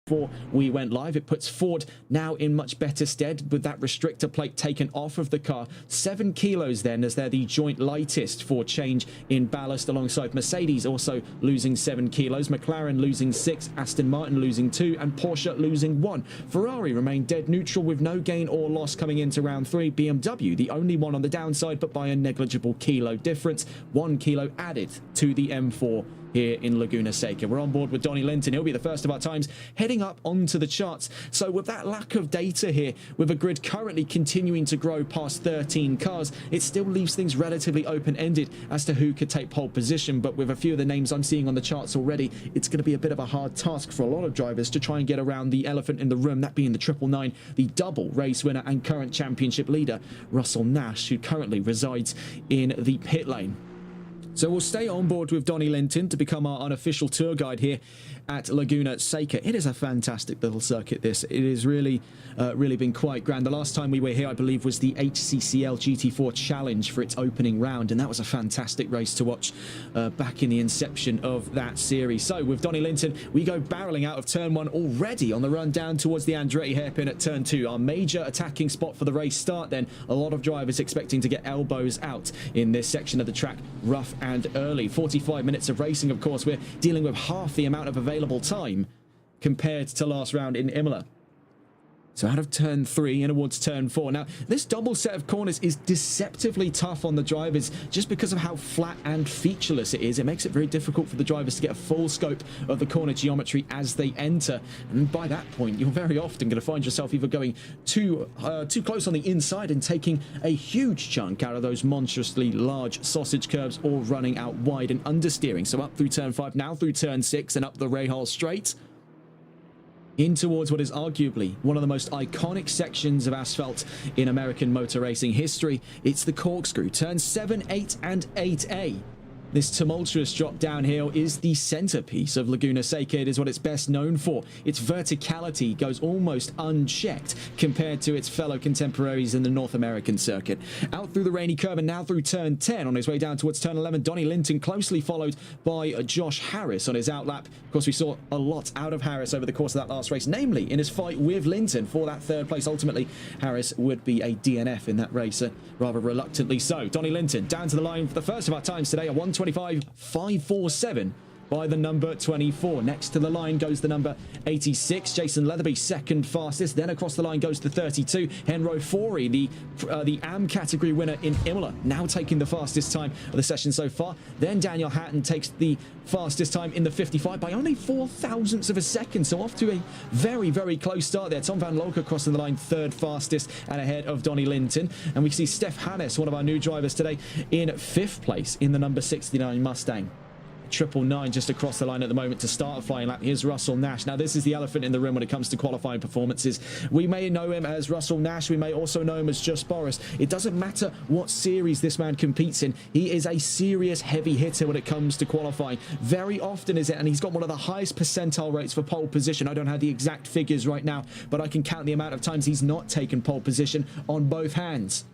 before we went live. It puts Ford now in much better stead with that restrictor plate taken off of the car. 7 kilos then, as they're the joint lightest for change in ballast, alongside Mercedes also losing 7 kilos, McLaren losing 6, Aston Martin losing 2, and Porsche losing 1. Ferrari remained dead neutral with no gain or loss coming into round 3. BMW the only one on the downside, but by a negligible kilo difference. 1 kilo added to the M4 here in Laguna Seca. We're on board with Donnie Linton. He'll be the first of our times heading up onto the charts. So with that lack of data here, with a grid currently continuing to grow past 13 cars, it still leaves things relatively open-ended as to who could take pole position. But with a few of the names I'm seeing on the charts already, it's going to be a bit of a hard task for a lot of drivers to try and get around the elephant in the room, that being the 999, the double race winner and current championship leader, Russell Nash, who currently resides in the pit lane. So we'll stay on board with Donnie Linton to become our unofficial tour guide here at Laguna Seca. It is a fantastic little circuit, this. It has really been quite grand. The last time we were here, I believe, was the HCCL GT3 Challenge for its opening round, and that was a fantastic race to watch back in the inception of that series. So with Donnie Linton, we go barreling out of turn 1 already on the run down towards the Andretti hairpin at turn 2. Our major attacking spot for the race start then. A lot of drivers expecting to get elbows out in this section of the track, rough and early. 45 minutes of racing, of course. We're dealing with half the amount of available time compared to last round in Imola. So out of turn 3 and towards turn 4. Now, this double set of corners is deceptively tough on the drivers just because of how flat and featureless it is. It makes it very difficult for the drivers to get a full scope of the corner geometry as they enter. And by that point, you're very often going to find yourself either going too close on the inside and taking a huge chunk out of those monstrously large sausage curves, or running out wide and understeering. So up through turn 5, now through turn 6 and up the Rahal straight, in towards what is arguably one of the most iconic sections of asphalt in American motor racing history. It's the corkscrew. Turns 7, 8, and 8A. This tumultuous drop downhill is the centerpiece of Laguna Seca. It is what it's best known for. Its verticality goes almost unchecked compared to its fellow contemporaries in the North American circuit. Out through the rainy curve and now through turn 10 on his way down towards turn 11. Donnie Linton closely followed by Josh Harris on his outlap. Of course, we saw a lot out of Harris over the course of that last race, namely in his fight with Linton for that third place. Ultimately, Harris would be a DNF in that race, rather reluctantly so. Donnie Linton down to the line for the first of our times today, a 1:25.547 by the number 24. Next to the line goes the number 86, Jason Leatherby, second fastest. Then across the line goes the 32, Henro Fori, the AM category winner in Imola, now taking the fastest time of the session so far. Then Daniel Hatton takes the fastest time in the 55 by only 4 thousandths of a second, so off to a very, very close start there. Tom van Locke crossing the line third fastest and ahead of Donnie Linton. And we see Steph Hannes, one of our new drivers today, in 5th place in the number 69 Mustang. 999 just across the line at the moment to start a flying lap. Here's Russell Nash. Now, this is the elephant in the room when it comes to qualifying performances. We may know him as Russell Nash. We may also know him as Just Boris. It doesn't matter what series this man competes in. He is a serious heavy hitter when it comes to qualifying. Very often is it, and he's got one of the highest percentile rates for pole position. I don't have the exact figures right now, but I can count the amount of times he's not taken pole position on both hands.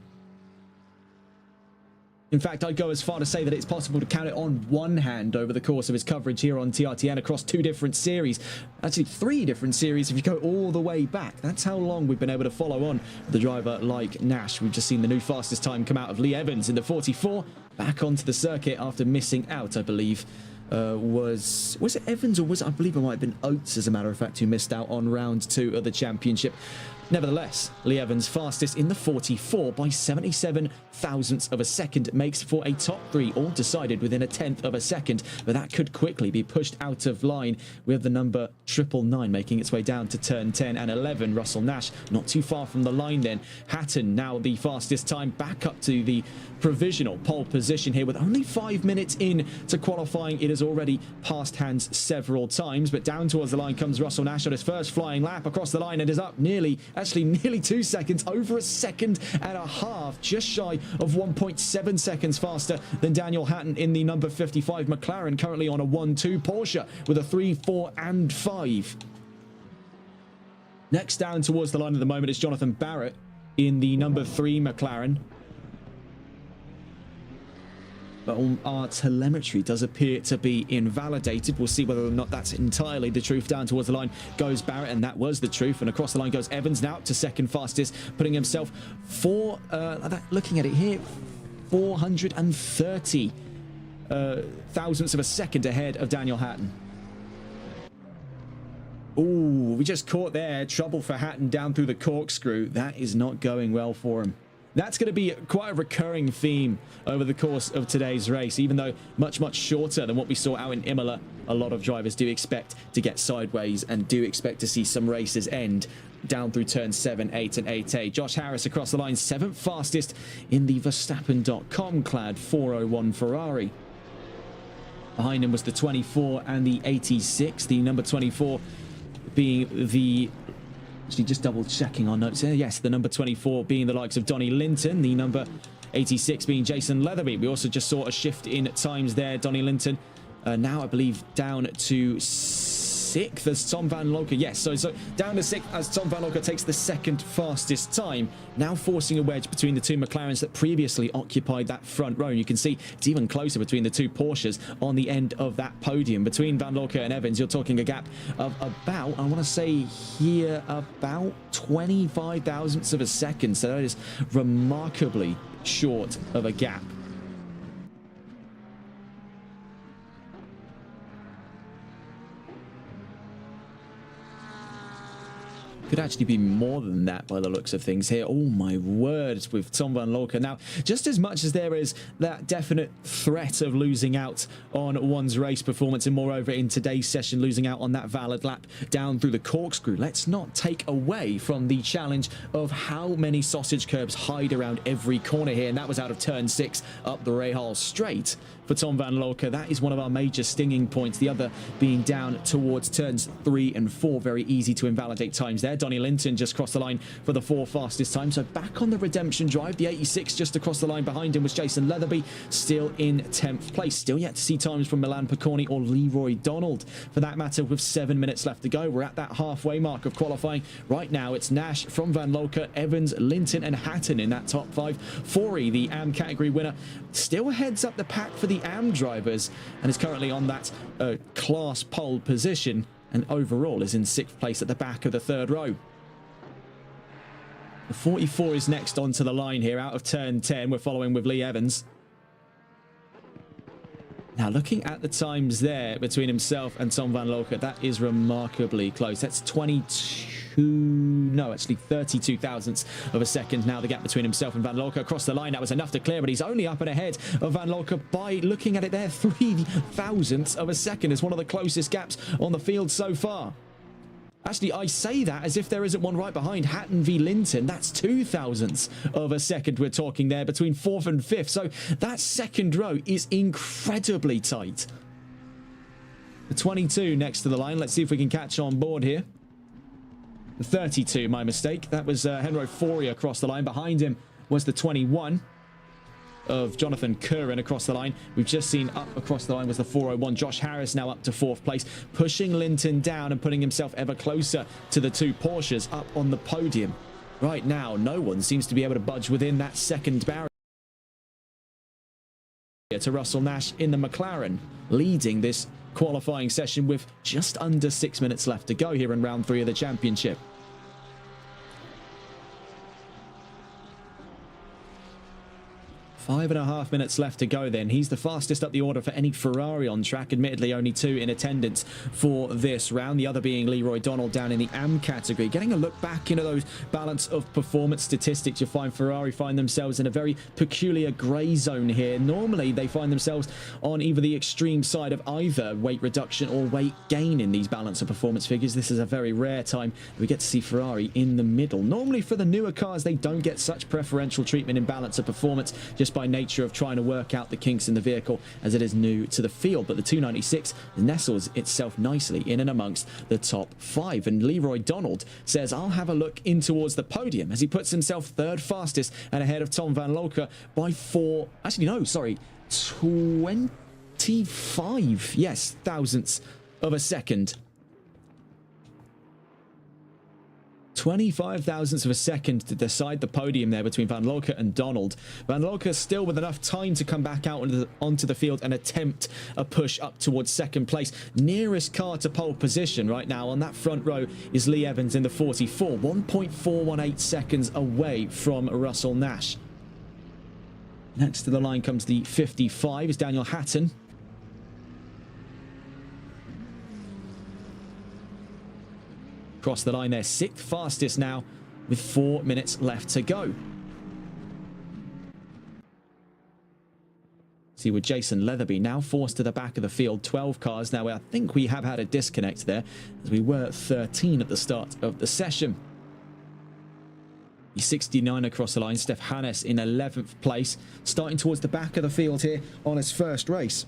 In fact, I'd go as far to say that it's possible to count it on one hand over the course of his coverage here on TRTN across 2 different series. Actually, 3 different series if you go all the way back. That's how long we've been able to follow on with a driver like Nash. We've just seen the new fastest time come out of Lee Evans in the 44, back onto the circuit after missing out, I believe. Was it Evans, or was it, I believe it might have been Oates, as a matter of fact, who missed out on round 2 of the championship. Nevertheless, Lee Evans fastest in the 44 by 77 thousandths of a second, makes for a top 3, all decided within a 10th of a second, but that could quickly be pushed out of line with the number 999 making its way down to turn 10 and 11. Russell Nash not too far from the line then. Hatton now the fastest time, back up to the provisional pole position here with only 5 minutes in to qualifying. It has already passed hands several times, but down towards the line comes Russell Nash on his first flying lap across the line, and is up nearly 2 seconds, over a second and a half, just shy of 1.7 seconds faster than Daniel Hatton in the number 55 McLaren, currently on a 1-2. Porsche with a 3, 4 and 5. Next down towards the line at the moment is Jonathan Barrett in the number 3 McLaren. But our telemetry does appear to be invalidated. We'll see whether or not that's entirely the truth. Down towards the line goes Barrett, and that was the truth. And across the line goes Evans, now up to second fastest, putting himself looking at it here, 430 thousandths of a second ahead of Daniel Hatton. Ooh, we just caught there. Trouble for Hatton down through the corkscrew. That is not going well for him. That's going to be quite a recurring theme over the course of today's race, even though much, much shorter than what we saw out in Imola. A lot of drivers do expect to get sideways and do expect to see some races end down through turns 7, 8, and 8A. Josh Harris across the line, 7th fastest in the Verstappen.com clad 401 Ferrari. Behind him was the 24 and the 86, the number 24 being the... Actually, just double checking our notes here. Yes, the number 24 being the likes of Donnie Linton, the number 86 being Jason Leatherby. We also just saw a shift in times there. Donnie Linton now, I believe, down to 6th as Tom Van Locker. Yes, so down to 6th as Tom Van Locker takes the 2nd fastest time, now forcing a wedge between the two McLarens that previously occupied that front row. And you can see it's even closer between the two Porsches on the end of that podium. Between Van Locker and Evans, you're talking a gap of about, I want to say here, about 25 thousandths of a second. So that is remarkably short of a gap. Could actually be more than that by the looks of things here. Oh my word, with Tom Van Locker. Now, just as much as there is that definite threat of losing out on one's race performance, and moreover in today's session losing out on that valid lap down through the corkscrew, let's not take away from the challenge of how many sausage curbs hide around every corner here. And that was out of turn 6 up the Rahal straight for Tom Van Locker. That is one of our major stinging points. The other being down towards turns 3 and 4. Very easy to invalidate times there. Donnie Linton just crossed the line for the 4 fastest time. So back on the redemption drive. The 86 just across the line behind him was Jason Leatherby, still in 10th place. Still yet to see times from Milan Picorni or Leroy Donald, for that matter, with 7 minutes left to go. We're at that halfway mark of qualifying. Right now, it's Nash from Van Locker, Evans, Linton, and Hatton in that top 5. Forey, the AM category winner, still heads up the pack for the AM drivers and is currently on that class pole position, and overall is in 6th place at the back of the 3rd row. The 44 is next onto the line here out of turn 10. We're following with Lee Evans. Now, looking at the times there between himself and Tom Van Locker, that is remarkably close. That's 32 thousandths of a second. Now the gap between himself and Van Locker across the line, that was enough to clear, but he's only up and ahead of Van Locker by, looking at it there, 3 thousandths of a second. Is one of the closest gaps on the field so far. Actually, I say that as if there isn't one right behind. Hatton v Linton, that's 2 thousandths of a second we're talking there between 4th and 5th. So that 2nd row is incredibly tight. The 22 next to the line. Let's see if we can catch on board here. The 32, my mistake. That was Henro Forey across the line. Behind him was the 21 of Jonathan Curran across the line. We've just seen up across the line was the 401. Josh Harris now up to 4th place, pushing Linton down and putting himself ever closer to the 2 Porsches up on the podium. Right now, no one seems to be able to budge within that 2nd barrier to Russell Nash in the McLaren, leading this qualifying session with just under 6 minutes left to go here in round 3 of the championship. 5.5 minutes left to go then. He's the fastest up the order for any Ferrari on track. Admittedly, only 2 in attendance for this round. The other being Leroy Donald down in the AM category. Getting a look back into those balance of performance statistics, you find Ferrari find themselves in a very peculiar grey zone here. Normally, they find themselves on either the extreme side of either weight reduction or weight gain in these balance of performance figures. This is a very rare time we get to see Ferrari in the middle. Normally, for the newer cars, they don't get such preferential treatment in balance of performance, just by nature of trying to work out the kinks in the vehicle as it is new to the field. But the 296 nestles itself nicely in and amongst the top 5. And Leroy Donald says, I'll have a look in towards the podium as he puts himself 3rd fastest and ahead of Tom Van Locker by 25, yes, thousandths of a second. 25 thousandths of a second to decide the podium there between Van Lorca and Donald. Van Lorca still with enough time to come back out onto the field and attempt a push up towards second place. Nearest car to pole position right now on that front row is Lee Evans in the 44, 1.418 seconds away from Russell Nash. Next to the line comes the 55 is Daniel Hatton. Across the line there, 6th fastest now with 4 minutes left to go. See with Jason Leatherby now forced to the back of the field, 12 cars. Now I think we have had a disconnect there as we were 13 at the start of the session. The 69 across the line, Steph Hannes in 11th place, starting towards the back of the field here on his first race.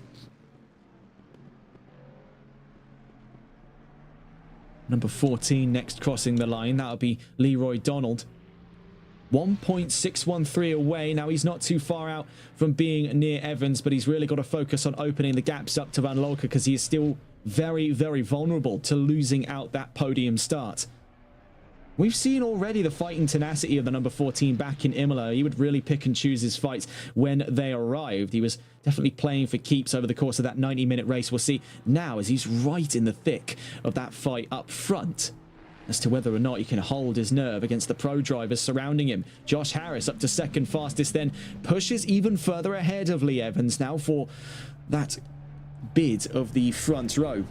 Number 14 next crossing the line, that'll be Leroy Donald. 1.613 away. Now he's not too far out from being near Evans, but he's really got to focus on opening the gaps up to Van Lorca because he is still very, very vulnerable to losing out that podium start. We've seen already the fighting tenacity of the number 14 back in Imola. He would really pick and choose his fights when they arrived. He was definitely playing for keeps over the course of that 90-minute race. We'll see now as he's right in the thick of that fight up front as to whether or not he can hold his nerve against the pro drivers surrounding him. Josh Harris up to second fastest, then pushes even further ahead of Lee Evans now for that bid of the front row.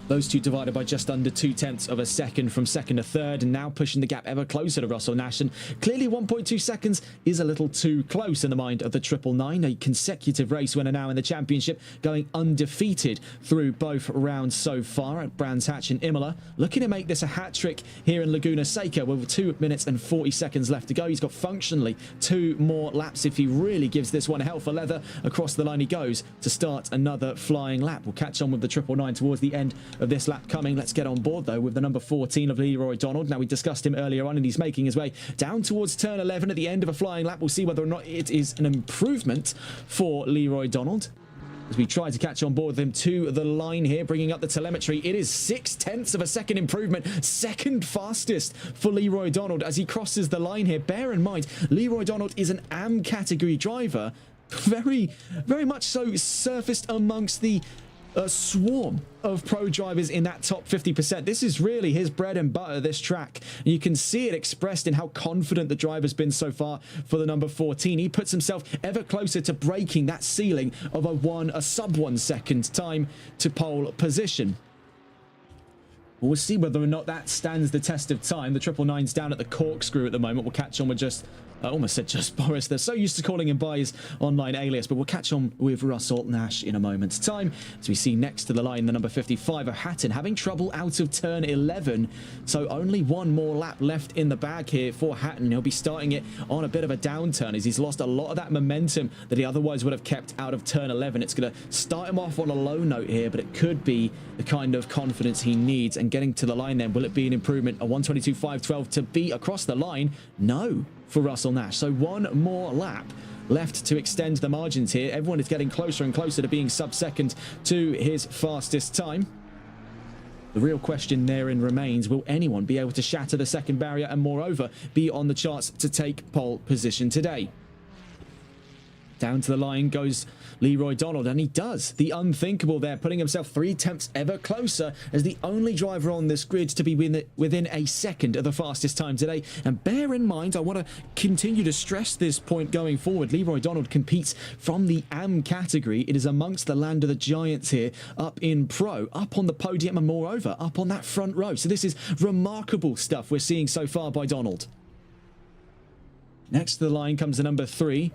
Those two divided by just under 0.2 of a second from second to third, and now pushing the gap ever closer to Russell Nash. And clearly 1.2 seconds is a little too close in the mind of the 999, a consecutive race winner now in the championship, going undefeated through both rounds so far at Brands Hatch and Imola. Looking to make this a hat-trick here in Laguna Seca with 2 minutes and 40 seconds left to go. He's got functionally 2 more laps if he really gives this one hell for leather. Across the line he goes to start another flying lap. We'll catch on with the 999 towards the end of this lap coming. Let's get on board though with the number 14 of Leroy Donald. Now we discussed him earlier on and he's making his way down towards turn 11 at the end of a flying lap. We'll see whether or not it is an improvement for Leroy Donald as we try to catch on board with him to the line here, bringing up the telemetry. It is 0.6 of a second improvement, second fastest for Leroy Donald as he crosses the line here. Bear in mind, Leroy Donald is an AM category driver, very much so surfaced amongst the a swarm of pro drivers in that top 50%. This is really his bread and butter, this track. And you can see it expressed in how confident the driver's been so far for the number 14. He puts himself ever closer to breaking that ceiling of a sub 1 second time to pole position. We'll see whether or not that stands the test of time. The 999's down at the corkscrew at the moment. We'll catch on with I almost said just Boris. They're so used to calling him by his online alias, but we'll catch on with Russell Nash in a moment's time. As we see next to the line, the number 55 of Hatton having trouble out of turn 11. So only one more lap left in the bag here for Hatton. He'll be starting it on a bit of a downturn as he's lost a lot of that momentum that he otherwise would have kept out of turn 11. It's going to start him off on a low note here, but it could be the kind of confidence he needs. And getting to the line then, will it be an improvement? A 1:22.512 to be across the line? No, for Russell Nash. So one more lap left to extend the margins here. Everyone is getting closer and closer to being sub-second to his fastest time. The real question therein remains, will anyone be able to shatter the second barrier and moreover be on the charts to take pole position today? Down to the line goes Leroy Donald, and he does the unthinkable there, putting himself 0.3 ever closer as the only driver on this grid to be within a second of the fastest time today. And bear in mind, I want to continue to stress this point going forward. Leroy Donald competes from the AM category. It is amongst the land of the giants here, up in pro, up on the podium, and moreover, up on that front row. So this is remarkable stuff we're seeing so far by Donald. Next to the line comes the number 3.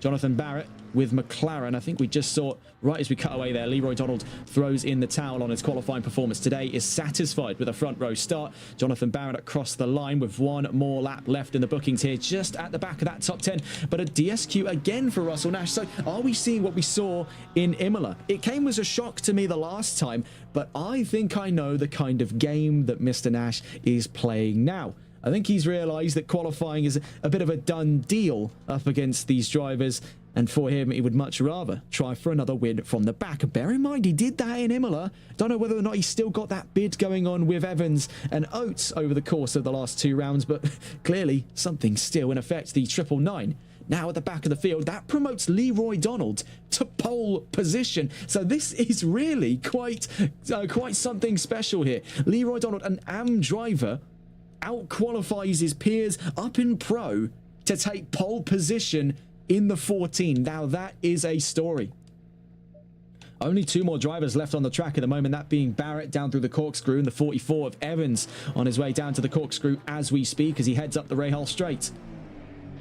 Jonathan Barrett with McLaren. I think we just saw right as we cut away there, Leroy Donald throws in the towel on his qualifying performance today, is satisfied with a front row start. Jonathan Barrett across the line with one more lap left in the bookings here, just at the back of that top 10, but a DSQ again for Russell Nash. So are we seeing what we saw in Imola? It came as a shock to me the last time, but I think I know the kind of game that Mr. Nash is playing now. I think he's realised that qualifying is a bit of a done deal up against these drivers, and for him, he would much rather try for another win from the back. Bear in mind, he did that in Imola. Don't know whether or not he's still got that bid going on with Evans and Oates over the course of the last 2 rounds, but clearly something's still in effect. The 999 now at the back of the field. That promotes Leroy Donald to pole position. So this is really quite something special here. Leroy Donald, an AM driver, out-qualifies his peers up in Pro to take pole position in the 14. Now that is a story. Only 2 more drivers left on the track at the moment, that being Barrett down through the corkscrew and the 44 of Evans on his way down to the corkscrew as we speak, as he heads up the Rahal Straight.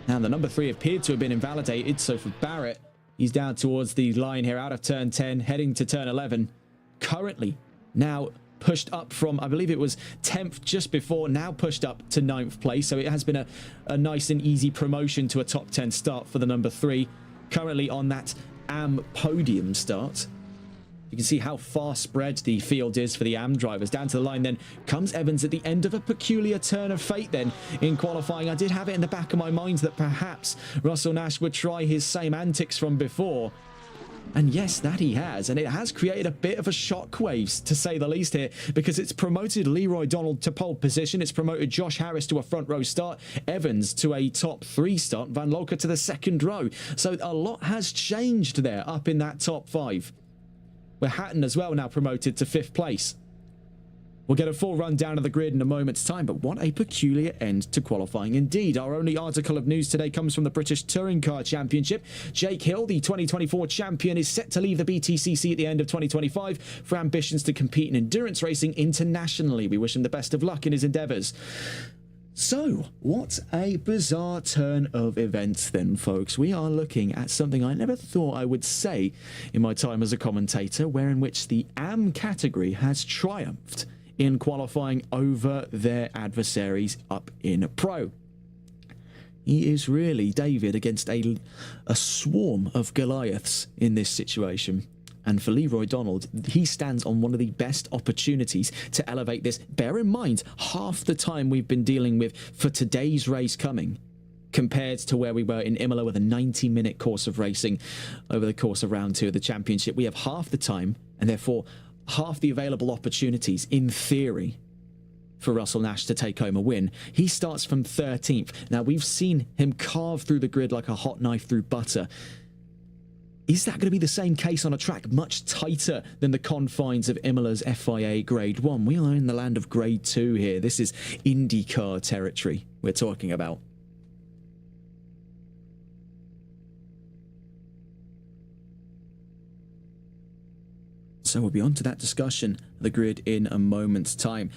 Now the number 3 appeared to have been invalidated, so for Barrett, he's down towards the line here out of turn 10, heading to turn 11. Currently now pushed up from, I believe it was 10th just before, now pushed up to 9th place. So it has been a nice and easy promotion to a top 10 start for the number 3. Currently on that AM podium start. You can see how far spread the field is for the AM drivers. Down to the line then comes Evans at the end of a peculiar turn of fate then in qualifying. I did have it in the back of my mind that perhaps Russell Nash would try his same antics from before. And yes, that he has. And it has created a bit of a shockwave, to say the least here, because it's promoted Leroy Donald to pole position. It's promoted Josh Harris to a front row start, Evans to a top 3 start, Van Locke to the 2nd row. So a lot has changed there up in that top 5. Where Hatton as well now promoted to 5th place. We'll get a full rundown of the grid in a moment's time, but what a peculiar end to qualifying indeed. Our only article of news today comes from the British Touring Car Championship. Jake Hill, the 2024 champion, is set to leave the BTCC at the end of 2025 for ambitions to compete in endurance racing internationally. We wish him the best of luck in his endeavours. So, what a bizarre turn of events then, folks. We are looking at something I never thought I would say in my time as a commentator, wherein which the AM category has triumphed in qualifying over their adversaries up in Pro. He is really David against a swarm of Goliaths in this situation. And for Leroy Donald, he stands on one of the best opportunities to elevate this. Bear in mind, half the time we've been dealing with for today's race coming, compared to where we were in Imola with a 90-minute course of racing over the course of round 2 of the championship. We have half the time, and therefore half the available opportunities, in theory, for Russell Nash to take home a win. He starts from 13th. Now, we've seen him carve through the grid like a hot knife through butter. Is that going to be the same case on a track much tighter than the confines of Imola's FIA Grade 1? We are in the land of Grade 2 here. This is IndyCar territory we're talking about. So we'll be on to that discussion, the grid, in a moment's time.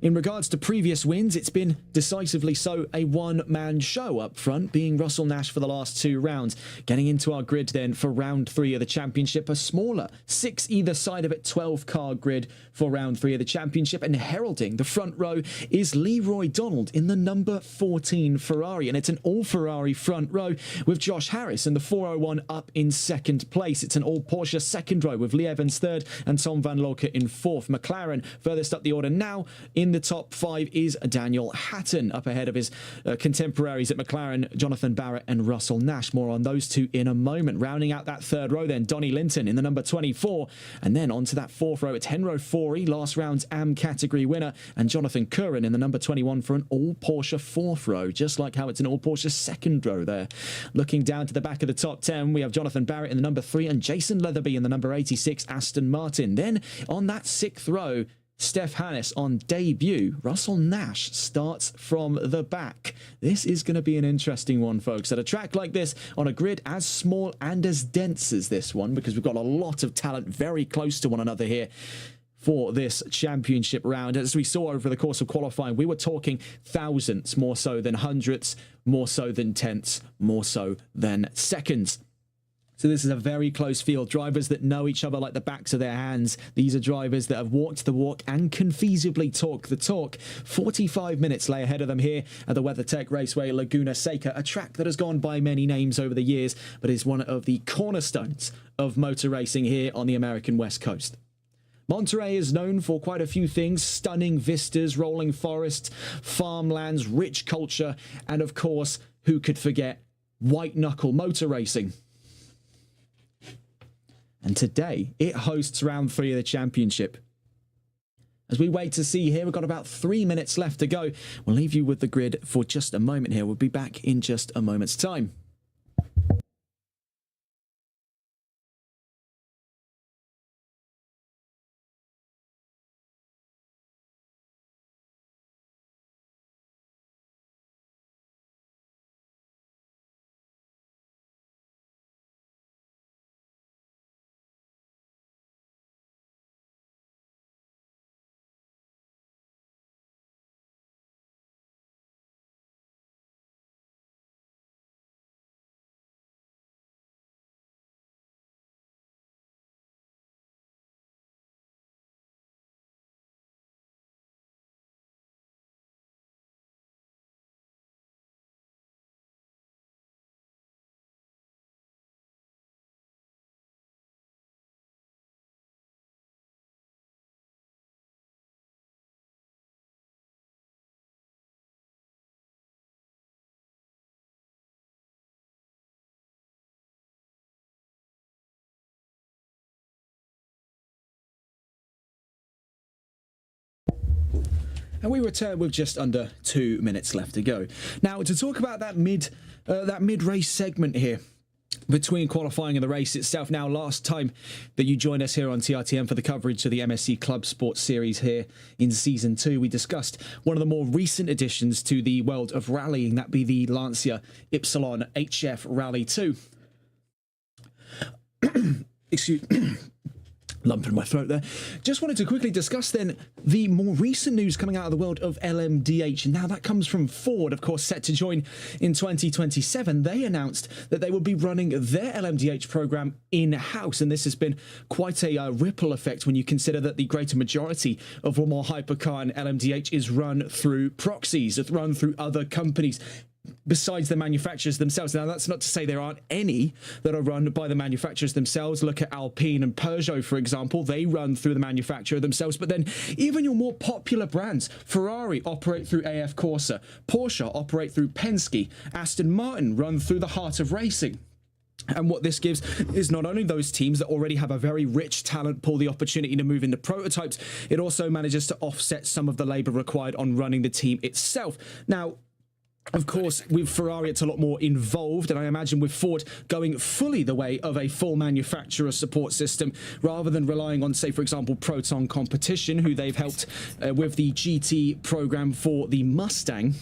In regards to previous wins, it's been decisively so a one-man show up front, being Russell Nash for the last 2 rounds. Getting into our grid then for round 3 of the championship, a smaller 6 either side of it, 12-car grid for round 3 of the championship, and heralding the front row is Leroy Donald in the number 14 Ferrari, and it's an all-Ferrari front row with Josh Harris and the 401 up in 2nd place. It's an all-Porsche 2nd row with Lee Evans 3rd and Tom Van Locke in 4th. McLaren furthest up the order now. In the top 5 is Daniel Hatton, up ahead of his contemporaries at McLaren, Jonathan Barrett and Russell Nash. More on those two in a moment. Rounding out that 3rd row then, Donnie Linton in the number 24, and then onto that 4th row, it's Henro Fori, last round's AM category winner, and Jonathan Curran in the number 21 for an all Porsche 4th row, just like how it's an all Porsche 2nd row there. Looking down to the back of the top 10, we have Jonathan Barrett in the number 3 and Jason Leatherby in the number 86 Aston Martin. Then on that 6th row, Steph Hannes on debut. Russell Nash starts from the back. This is going to be an interesting one, folks. At a track like this, on a grid as small and as dense as this one, because we've got a lot of talent very close to one another here for this championship round. As we saw over the course of qualifying, we were talking thousands more so than hundreds, more so than tenths, more so than seconds. So this is a very close field. Drivers that know each other like the backs of their hands. These are drivers that have walked the walk and can feasibly talk the talk. 45 minutes lay ahead of them here at the WeatherTech Raceway, Laguna Seca, a track that has gone by many names over the years, but is one of the cornerstones of motor racing here on the American West Coast. Monterey is known for quite a few things: stunning vistas, rolling forests, farmlands, rich culture, and of course, who could forget white-knuckle motor racing. And today, it hosts round 3 of the championship. As we wait to see here, we've got about 3 minutes left to go. We'll leave you with the grid for just a moment here. We'll be back in just a moment's time. And we return with just under 2 minutes left to go. Now, to talk about that mid-race segment here, between qualifying and the race itself. Now, last time that you joined us here on TRTM for the coverage of the MSC ClubSport Series here in Season 2, we discussed one of the more recent additions to the world of rallying, that be the Lancia Ypsilon HF Rally 2. Excuse lump in my throat there. Just wanted to quickly discuss then the more recent news coming out of the world of LMDH. Now that comes from Ford, of course, set to join in 2027. They announced that they will be running their LMDH program in-house, and this has been quite a ripple effect when you consider that the greater majority of Formula Hypercar and LMDH is run through proxies, it's run through other companies besides the manufacturers themselves. Now, that's not to say there aren't any that are run by the manufacturers themselves. Look at Alpine and Peugeot, for example. They run through the manufacturer themselves. But then even your more popular brands, Ferrari operate through AF Corsa, Porsche operate through Penske, Aston Martin run through the heart of racing. And what this gives is not only those teams that already have a very rich talent pool the opportunity to move into prototypes, it also manages to offset some of the labour required on running the team itself. Now, of course, with Ferrari, it's a lot more involved, and I imagine with Ford going fully the way of a full manufacturer support system, rather than relying on, say, for example, Proton Competition, who they've helped with the GT program for the Mustang.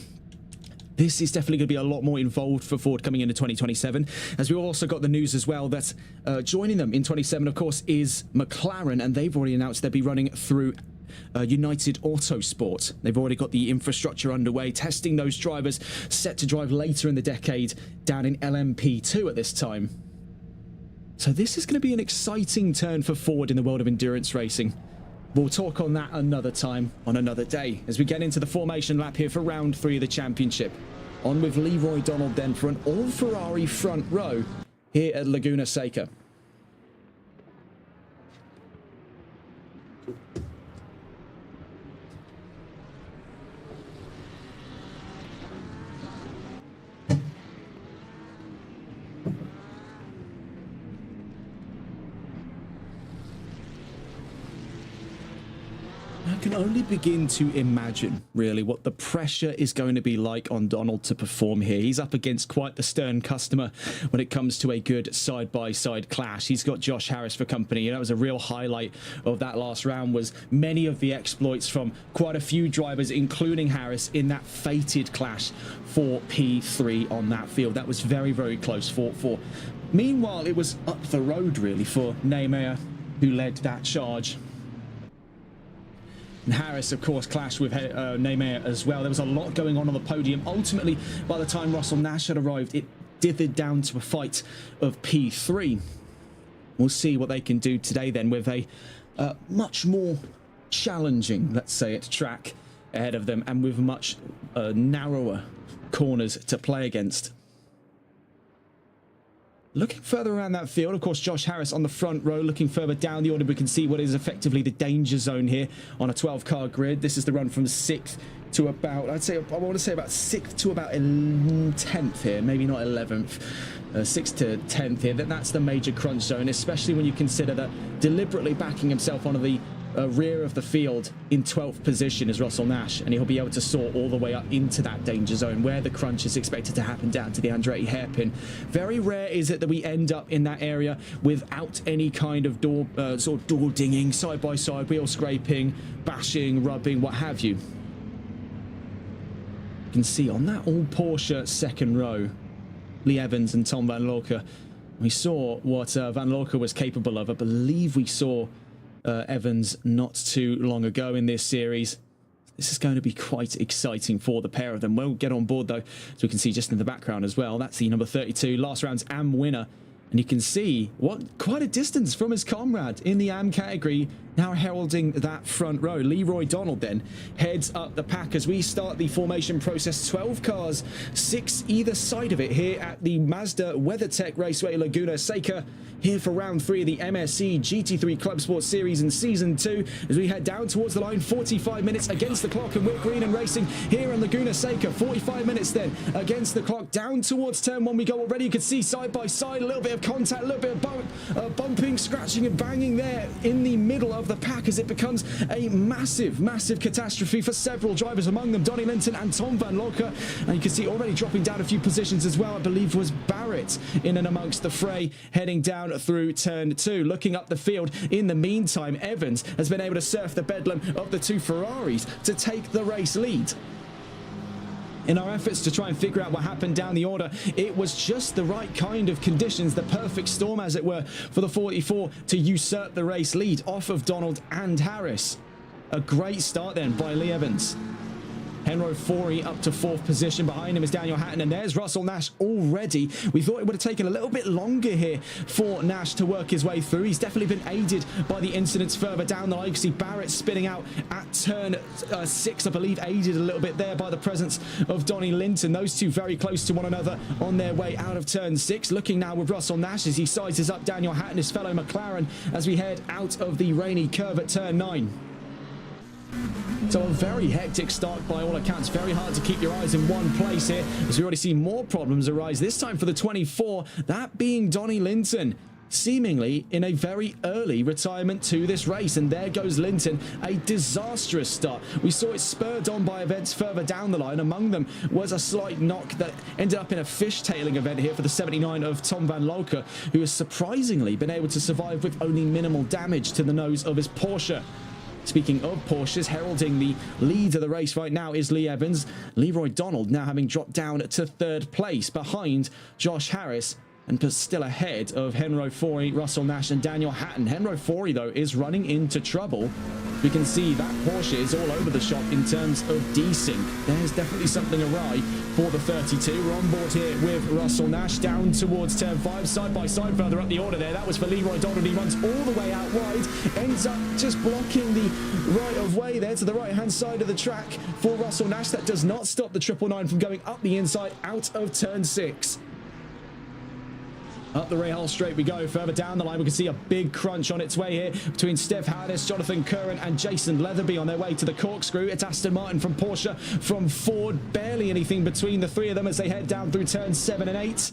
This is definitely going to be a lot more involved for Ford coming into 2027, as we've also got the news as well that joining them in 27, of course, is McLaren, and they've already announced they'll be running through United Autosport. They've already got the infrastructure underway, testing those drivers, set to drive later in the decade down in LMP2 at this time. So this is going to be an exciting turn for Ford in the world of endurance racing. We'll talk on that another time, on another day, as we get into the formation lap here for round 3 of the championship. On with Leroy Donald then for an all-Ferrari front row here at Laguna Seca. I can only begin to imagine, really, what the pressure is going to be like on Donald to perform here. He's up against quite the stern customer when it comes to a good side-by-side clash. He's got Josh Harris for company. That was a real highlight of that last round, was many of the exploits from quite a few drivers, including Harris, in that fated clash for P3 on that field. That was very, very close fought for. Meanwhile, it was up the road, really, for Neymar, who led that charge. And Harris, of course, clashed with Neymar as well. There was a lot going on the podium. Ultimately, by the time Russell Nash had arrived, it dithered down to a fight of P3. We'll see what they can do today then with a much more challenging, let's say it, track ahead of them, and with much narrower corners to play against. Looking further around that field, of course, Josh Harris on the front row. Looking further down the order, we can see what is effectively the danger zone here on a 12-car grid. This is the run from 6th to about, I want to say about 6th to about 10th here, maybe not 11th. 6th to 10th here. That's the major crunch zone, especially when you consider that deliberately backing himself onto the rear of the field in 12th position is Russell Nash, and he'll be able to soar all the way up into that danger zone where the crunch is expected to happen down to the Andretti hairpin. Very rare is it that we end up in that area without any kind of door dinging, side-by-side, wheel scraping, bashing, rubbing, what have you. You can see on that all Porsche second row, Lee Evans and Tom Van Lorke. We saw what Van Lorke was capable of. I believe we saw Evans not too long ago in this series. This is going to be quite exciting for the pair of them. We'll get on board, though, as we can see just in the background as well. That's the number 32 last round's AM winner. And you can see quite a distance from his comrade in the AM category, now heralding that front row. Leroy Donald then heads up the pack as we start the formation process. 12 cars, 6 either side of it here at the Mazda WeatherTech Raceway Laguna Seca. Here for round 3 of the MSC GT3 ClubSport Series in Season 2 as we head down towards the line. 45 minutes against the clock, and we're green and racing here in Laguna Seca. 45 minutes then against the clock. Down towards turn 1 we go already. You can see side by side, a little bit of contact, a little bit of bumping, scratching and banging there in the middle of the pack as it becomes a massive catastrophe for several drivers, among them Donnie Linton and Tom Van Lorke. And you can see already dropping down a few positions as well. I believe was Barrett in and amongst the fray, heading down through turn 2. Looking up the field in the meantime, Evans has been able to surf the bedlam of the 2 Ferraris to take the race lead. In our efforts to try and figure out what happened down the order, it was just the right kind of conditions, the perfect storm as it were, for the 44 to usurp the race lead off of Donald and Harris. A great start then by Lee Evans. Henro Fori up to 4th position. Behind him is Daniel Hatton, and there's Russell Nash already. We thought it would have taken a little bit longer here for Nash to work his way through. He's definitely been aided by the incidents further down the line. You can see Barrett spinning out at turn 6, I believe, aided a little bit there by the presence of Donnie Linton. Those two very close to one another on their way out of turn 6. Looking now with Russell Nash as he sizes up Daniel Hatton, his fellow McLaren, as we head out of the rainy curve at turn 9. So a very hectic start by all accounts. Very hard to keep your eyes in one place here, as we already see more problems arise, this time for the 24, that being Donnie Linton, seemingly in a very early retirement to this race. And there goes Linton, a disastrous start. We saw it spurred on by events further down the line. Among them was a slight knock that ended up in a fishtailing event here for the 79 of Tom Van Lorke, who has surprisingly been able to survive with only minimal damage to the nose of his Porsche. Speaking of Porsches, heralding the lead of the race right now is Lee Evans. Leroy Donald now having dropped down to 3rd place behind Josh Harris, and still ahead of Henro Fori, Russell Nash and Daniel Hatton. Henro Fori, though, is running into trouble. We can see that Porsche is all over the shop in terms of desync. There's definitely something awry for the 32. We're on board here with Russell Nash down towards turn 5, side by side further up the order there. That was for Leroy Donald. He runs all the way out wide, ends up just blocking the right of way there to the right-hand side of the track for Russell Nash. That does not stop the 999 from going up the inside out of turn 6. Up the Rahal straight we go. Further down the line, we can see a big crunch on its way here between Steph Harris, Jonathan Curran and Jason Leatherby on their way to the corkscrew. It's Aston Martin from Porsche, from Ford. Barely anything between the 3 of them as they head down through turns 7 and 8.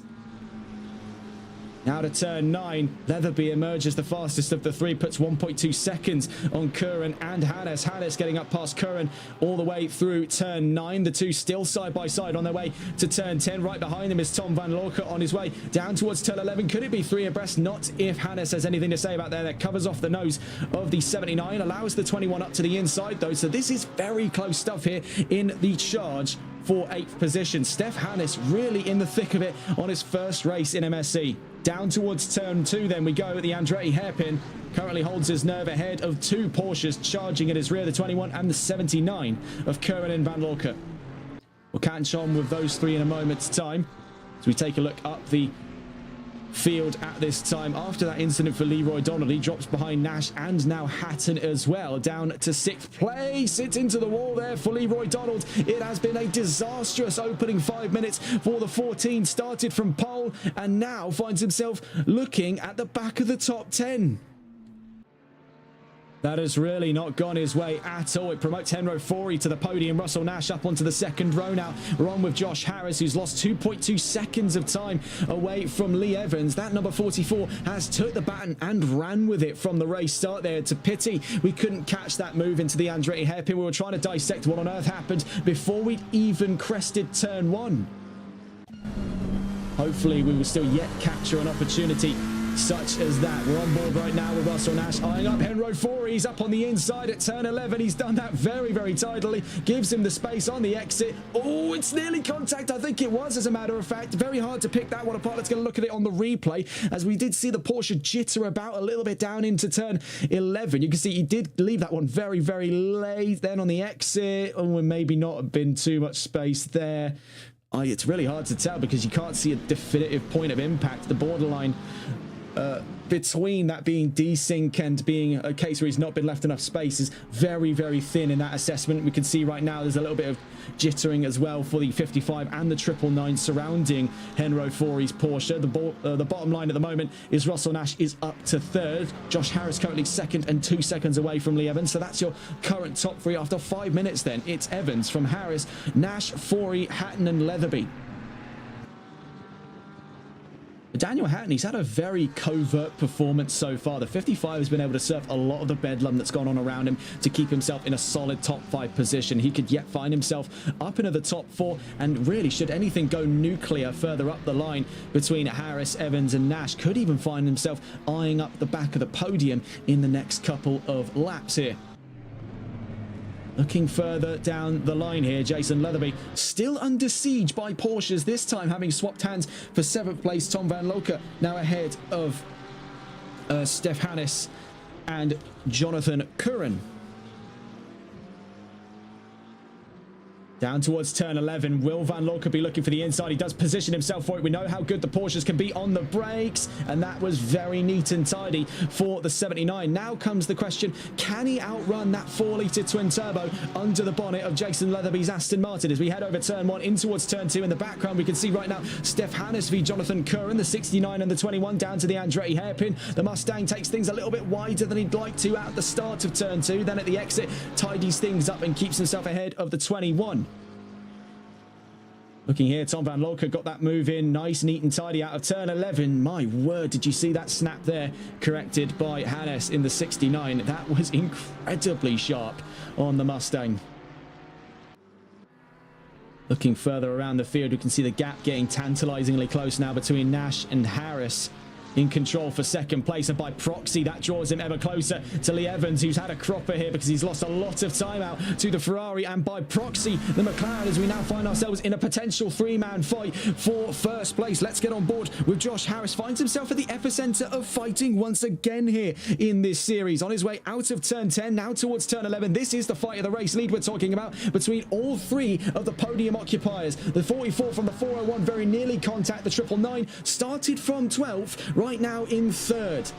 Now to turn 9, Leatherby emerges the fastest of the 3, puts 1.2 seconds on Curran and Hannes. Hannes getting up past Curran all the way through turn 9. The 2 still side by side on their way to turn 10. Right behind them is Tom Van Lorke on his way down towards turn 11. Could it be 3 abreast? Not if Hannes has anything to say about there. That covers off the nose of the 79, allows the 21 up to the inside though. So this is very close stuff here in the charge for 8th position. Steph Hannes really in the thick of it on his first race in MSC. Down towards turn 2 then we go at the Andretti hairpin. Currently holds his nerve ahead of 2 Porsches charging at his rear, the 21 and the 79 of Curran and Van Lorke. We'll catch on with those 3 in a moment's time as we take a look up the field at this time. After that incident for Leroy Donald, he drops behind Nash and now Hatton as well, down to 6th place. It's into the wall there for Leroy Donald. It has been a disastrous opening 5 minutes for the 14. Started from pole and now finds himself looking at the back of the top 10. That has really not gone his way at all. It promotes Henro Fori to the podium. Russell Nash up onto the second row now. We're on with Josh Harris, who's lost 2.2 seconds of time away from Lee Evans. That number 44 has took the baton and ran with it from the race start there. To pity we couldn't catch that move into the Andretti hairpin. We were trying to dissect what on earth happened before we'd even crested turn 1. Hopefully we will still yet capture an opportunity such as that. We're on board right now with Russell Nash eyeing up Henro Fori. He's up on the inside at turn 11. He's done that very, very tidily. Gives him the space on the exit. Oh, it's nearly contact. I think it was, as a matter of fact. Very hard to pick that one apart. Let's get a look at it on the replay, as we did see the Porsche jitter about a little bit down into turn 11. You can see he did leave that one very, very late then on the exit. Oh, and maybe not have been too much space there. It's really hard to tell because you can't see a definitive point of impact. The borderline between that being desync and being a case where he's not been left enough space is very, very thin in that assessment. We can see right now there's a little bit of jittering as well for the 55 and the 999 surrounding Henro Fori's Porsche. The bottom line at the moment is Russell Nash is up to 3rd. Josh Harris currently 2nd and 2 seconds away from Lee Evans. So that's your current top 3 after 5 minutes then. It's Evans from Harris, Nash, Fori, Hatton and Leatherby. Daniel Hatton, he's had a very covert performance so far. The 55 has been able to surf a lot of the bedlam that's gone on around him to keep himself in a solid top 5 position. He could yet find himself up into the top 4, and really, should anything go nuclear further up the line between Harris, Evans and Nash, could even find himself eyeing up the back of the podium in the next couple of laps here. Looking further down the line here, Jason Leatherby still under siege by Porsches, this time having swapped hands for 7th place. Tom Van Loker now ahead of Steph Hannes and Jonathan Curran. Down towards turn 11, will Van Loker be looking for the inside? He does position himself for it. We know how good the Porsches can be on the brakes, and that was very neat and tidy for the 79. Now comes the question, can he outrun that 4-litre twin-turbo under the bonnet of Jason Leatherby's Aston Martin? As we head over turn 1 in towards turn 2, in the background we can see right now Steph Hannes v Jonathan Curran, the 69 and the 21 down to the Andretti hairpin. The Mustang takes things a little bit wider than he'd like to at the start of turn 2, then at the exit tidies things up and keeps himself ahead of the 21. Looking here, Tom Van Loker got that move in nice, neat and tidy out of turn 11. My word, did you see that snap there? Corrected by Hannes in the 69. That was incredibly sharp on the Mustang. Looking further around the field, we can see the gap getting tantalizingly close now between Nash and Harris. In control for 2nd place, and by proxy that draws him ever closer to Lee Evans, who's had a cropper here because he's lost a lot of time out to the Ferrari, and by proxy the McLaren, as we now find ourselves in a potential 3-man fight for 1st place. Let's get on board with Josh Harris. Finds himself at the epicenter of fighting once again here in this series. On his way out of turn 10, now towards turn 11. This is the fight of the race lead we're talking about between all 3 of the podium occupiers. The 44 from the 401 very nearly contact the 999, started from 12th, right now in 3rd.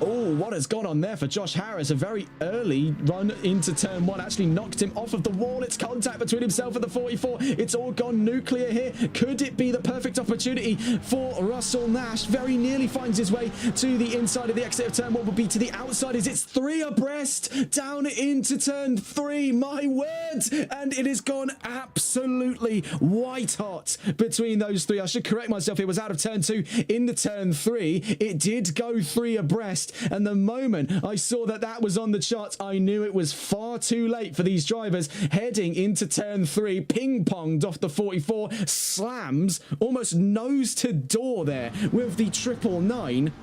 Oh, what has gone on there for Josh Harris? A very early run into turn 1 actually knocked him off of the wall. It's contact between himself and the 44. It's all gone nuclear here. Could it be the perfect opportunity for Russell Nash? Very nearly finds his way to the inside of the exit of turn 1, would be to the outside as it's 3 abreast down into turn 3. My word! And it has gone absolutely white hot between those 3. I should correct myself. It was out of turn 2 into turn 3. It did go 3 abreast. And the moment I saw that that was on the charts, I knew it was far too late for these drivers. Heading into turn 3, ping-ponged off the 44, slams almost nose to door there with the 999.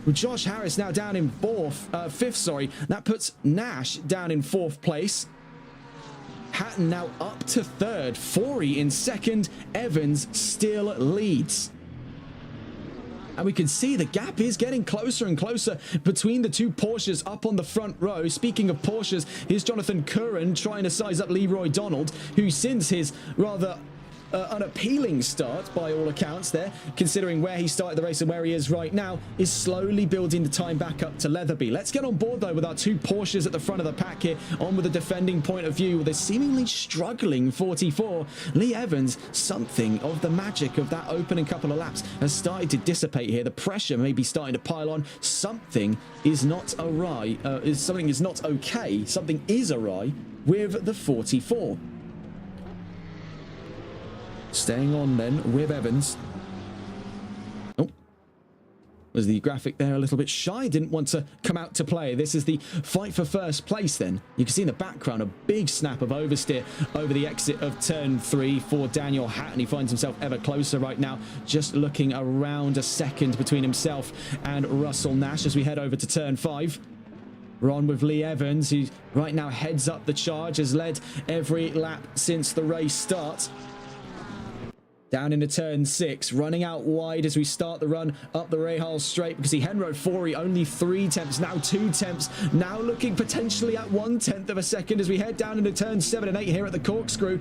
With Josh Harris now down in 5th, that puts Nash down in 4th place. Hatton now up to 3rd, Fori in 2nd, Evans still leads. And we can see the gap is getting closer and closer between the 2 Porsches up on the front row. Speaking of Porsches, here's Jonathan Curran trying to size up Leroy Donald, who since his rather unappealing start by all accounts there, considering where he started the race and where he is right now, is slowly building the time back up to Leatherby. Let's get on board, though, with our two Porsches at the front of the pack here, on with the defending point of view with a seemingly struggling 44. Lee Evans, something of the magic of that opening couple of laps has started to dissipate here. The pressure may be starting to pile on. Something is not awry. Something is not okay. Something is awry with the 44. Staying on then with Evans. Oh, was the graphic there a little bit shy? Didn't want to come out to play. This is the fight for first place then. You can see in the background a big snap of oversteer over the exit of turn 3 for Daniel Hatton. He finds himself ever closer right now, just looking around a second between himself and Russell Nash as we head over to turn 5. We're on with Lee Evans, who right now heads up the charge, has led every lap since the race starts. Down into turn 6, running out wide as we start the run up the Rahal straight, because he Henro Fori only 3 tenths, now 2 tenths, now looking potentially at 1/10 of a second as we head down into turn 7 and 8 here at the corkscrew.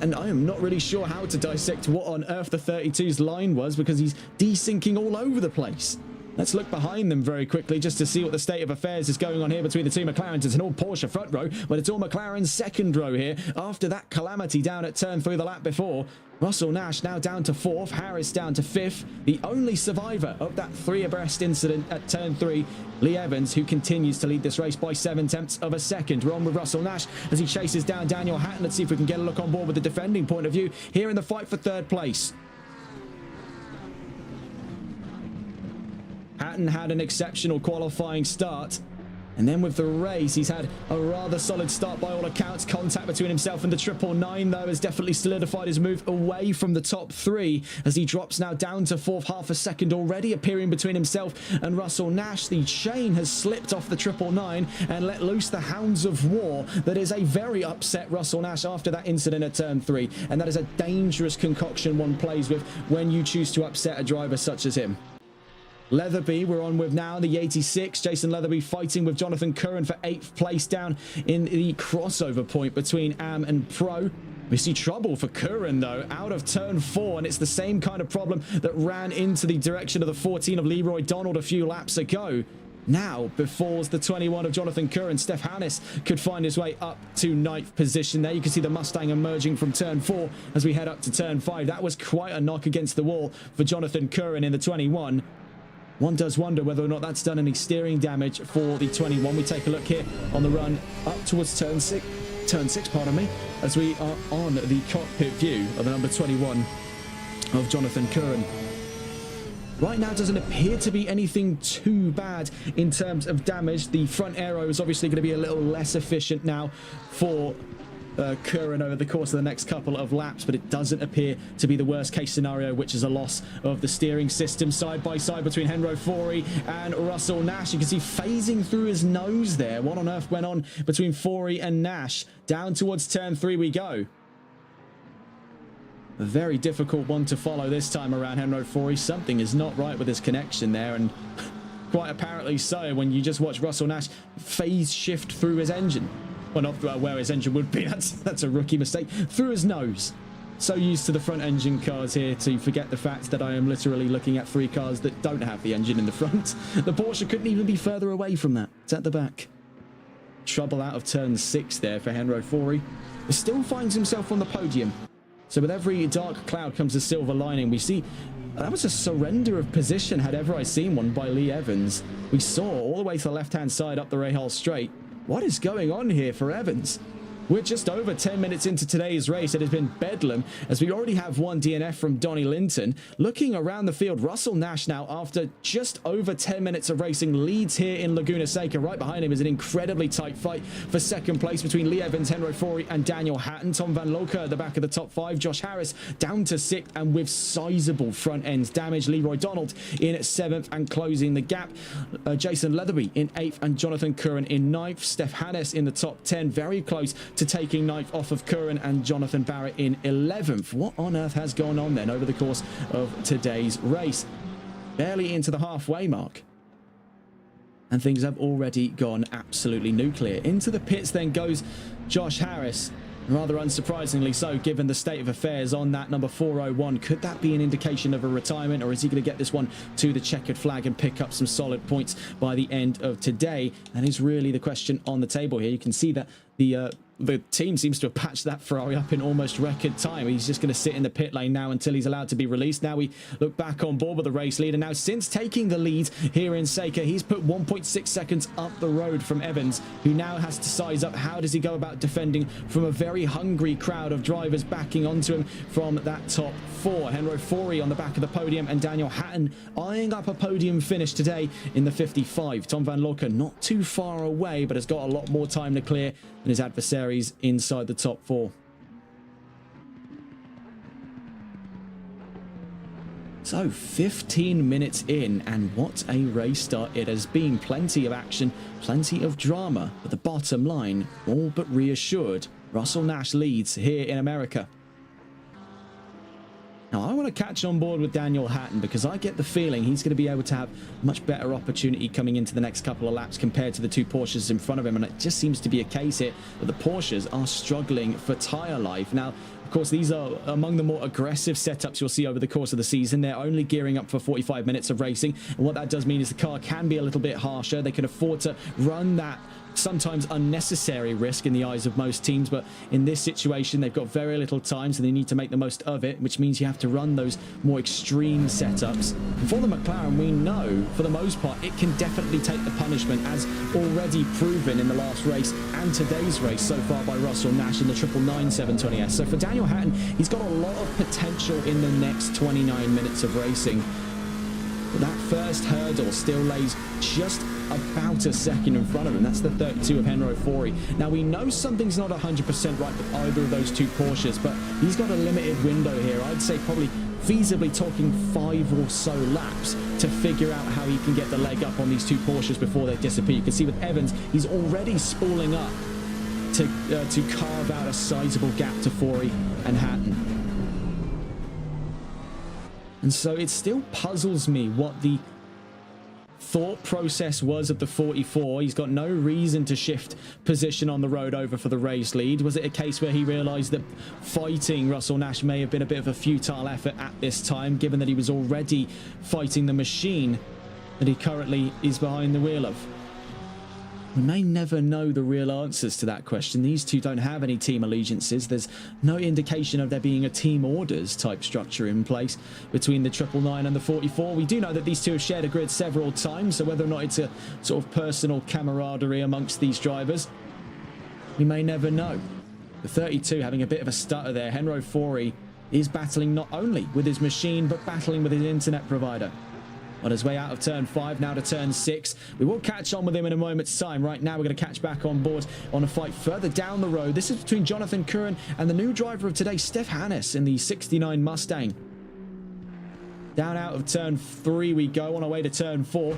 And I am not really sure how to dissect what on earth the 32's line was, because he's desyncing all over the place. Let's look behind them very quickly just to see what the state of affairs is going on here between the two McLarens. It's an all Porsche front row, but it's all McLaren's second row here after that calamity down at turn 3 the lap before. Russell Nash now down to 4th, Harris down to 5th. The only survivor of that 3 abreast incident at turn 3, Lee Evans, who continues to lead this race by 7 tenths of a second. We're on with Russell Nash as he chases down Daniel Hatton. Let's see if we can get a look on board with the defending point of view here in the fight for 3rd place. Hatton had an exceptional qualifying start, and then with the race he's had a rather solid start by all accounts. Contact between himself and the 999 though has definitely solidified his move away from the top 3 as he drops now down to 4th, half a second already appearing between himself and Russell Nash. The chain has slipped off the 999 and let loose the hounds of war that is a very upset Russell Nash after that incident at turn 3, and that is a dangerous concoction one plays with when you choose to upset a driver such as him. Leatherby we're on with now, the 86. Jason Leatherby fighting with Jonathan Curran for 8th place down in the crossover point between AM and Pro. We see trouble for Curran though out of turn 4, and it's the same kind of problem that ran into the direction of the 14 of Leroy Donald a few laps ago. Now befalls the 21 of Jonathan Curran. Steph Hannes could find his way up to 9th position there. You can see the Mustang emerging from turn 4 as we head up to turn 5. That was quite a knock against the wall for Jonathan Curran in the 21. One does wonder whether or not that's done any steering damage for the 21. We take a look here on the run up towards turn 6, pardon me, as we are on the cockpit view of the number 21 of Jonathan Curran. Right now doesn't appear to be anything too bad in terms of damage. The front aero is obviously going to be a little less efficient now for Curran over the course of the next couple of laps, but it doesn't appear to be the worst case scenario, which is a loss of the steering system side by side between Henro Fori and Russell Nash. You can see phasing through his nose there. What on earth went on between Fori and Nash? Down towards turn 3 we go. A very difficult one to follow this time around. Henro Fori, something is not right with his connection there, and quite apparently so when you just watch Russell Nash phase shift through his engine. Well, not where his engine would be. That's a rookie mistake. Through his nose. So used to the front engine cars here to forget the fact that I am literally looking at 3 cars that don't have the engine in the front. The Porsche couldn't even be further away from that. It's at the back. Trouble out of turn 6 there for Henro Fori. He still finds himself on the podium. So with every dark cloud comes a silver lining. We see that was a surrender of position, had ever I seen one, by Lee Evans. We saw all the way to the left-hand side up the Rahal straight. What is going on here for Evans? We're just over 10 minutes into today's race. It has been bedlam as we already have one DNF from Donnie Linton. Looking around the field, Russell Nash now, after just over 10 minutes of racing, leads here in Laguna Seca. Right behind him is an incredibly tight fight for second place between Lee Evans, Henro Fori and Daniel Hatton. Tom Van Loka at the back of the top 5. Josh Harris down to 6th and with sizable front end damage. Leroy Donald in 7th and closing the gap. Jason Leatherby in 8th and Jonathan Curran in 9th. Steph Hannes in the top 10, very close to taking 9th off of Curran, and Jonathan Barrett in 11th. What on earth has gone on then over the course of today's race? Barely into the halfway mark, and things have already gone absolutely nuclear. Into the pits then goes Josh Harris. Rather unsurprisingly so, given the state of affairs on that number 401. Could that be an indication of a retirement, or is he going to get this one to the checkered flag and pick up some solid points by the end of today? That is really the question on the table here. You can see that the team seems to have patched that Ferrari up in almost record time. He's just going to sit in the pit lane now until he's allowed to be released. Now we look back on board with the race leader. Now, since taking the lead here in Seca, he's put 1.6 seconds up the road from Evans, who now has to size up how does he go about defending from a very hungry crowd of drivers backing onto him from that top four. Henry Fori on the back of the podium, and Daniel Hatton eyeing up a podium finish today in the 55. Tom van Lorca not too far away, but has got a lot more time to clear than his adversaries inside the top four. So 15 minutes in, and what a race start it has been. Plenty of action, plenty of drama, but the bottom line, all but reassured, Russell Nash leads here in America. Now, I want to catch on board with Daniel Hatton because I get the feeling he's going to be able to have a much better opportunity coming into the next couple of laps compared to the two Porsches in front of him. And it just seems to be a case here that the Porsches are struggling for tyre life. Now, of course, these are among the more aggressive setups you'll see over the course of the season. They're only gearing up for 45 minutes of racing. And what that does mean is the car can be a little bit harsher. They can afford to run that sometimes unnecessary risk in the eyes of most teams, but in this situation they've got very little time, so they need to make the most of it, which means you have to run those more extreme setups. And for the McLaren, we know for the most part it can definitely take the punishment, as already proven in the last race and today's race so far by Russell Nash in the 999 720S. So for Daniel Hatton, he's got a lot of potential in the next 29 minutes of racing. But that first hurdle still lays just about a second in front of him. That's the 32 of Henry Fori. Now, we know something's not 100% right with either of those two Porsches, but he's got a limited window here. I'd say probably feasibly talking 5 or so laps to figure out how he can get the leg up on these two Porsches before they disappear. You can see with Evans, he's already spooling up to carve out a sizable gap to Fori and Hatton. And so it still puzzles me what the thought process was of the 44. He's got no reason to shift position on the road over for the race lead. Was it a case where he realized that fighting Russell Nash may have been a bit of a futile effort at this time, given that he was already fighting the machine that he currently is behind the wheel of? We may never know the real answers to that question. These two don't have any team allegiances. There's no indication of there being a team orders type structure in place between the 999 and the 44. We do know that these two have shared a grid several times, so whether or not it's a sort of personal camaraderie amongst these drivers, we may never know. The 32 having a bit of a stutter there. Henry Fori is battling not only with his machine, but battling with his internet provider. On his way out of turn 5, now to turn 6. We will catch on with him in a moment's time. Right now, we're going to catch back on board on a fight further down the road. This is between Jonathan Curran and the new driver of today, Steph Hannes, in the 69 Mustang. Down out of turn 3 we go, on our way to turn 4.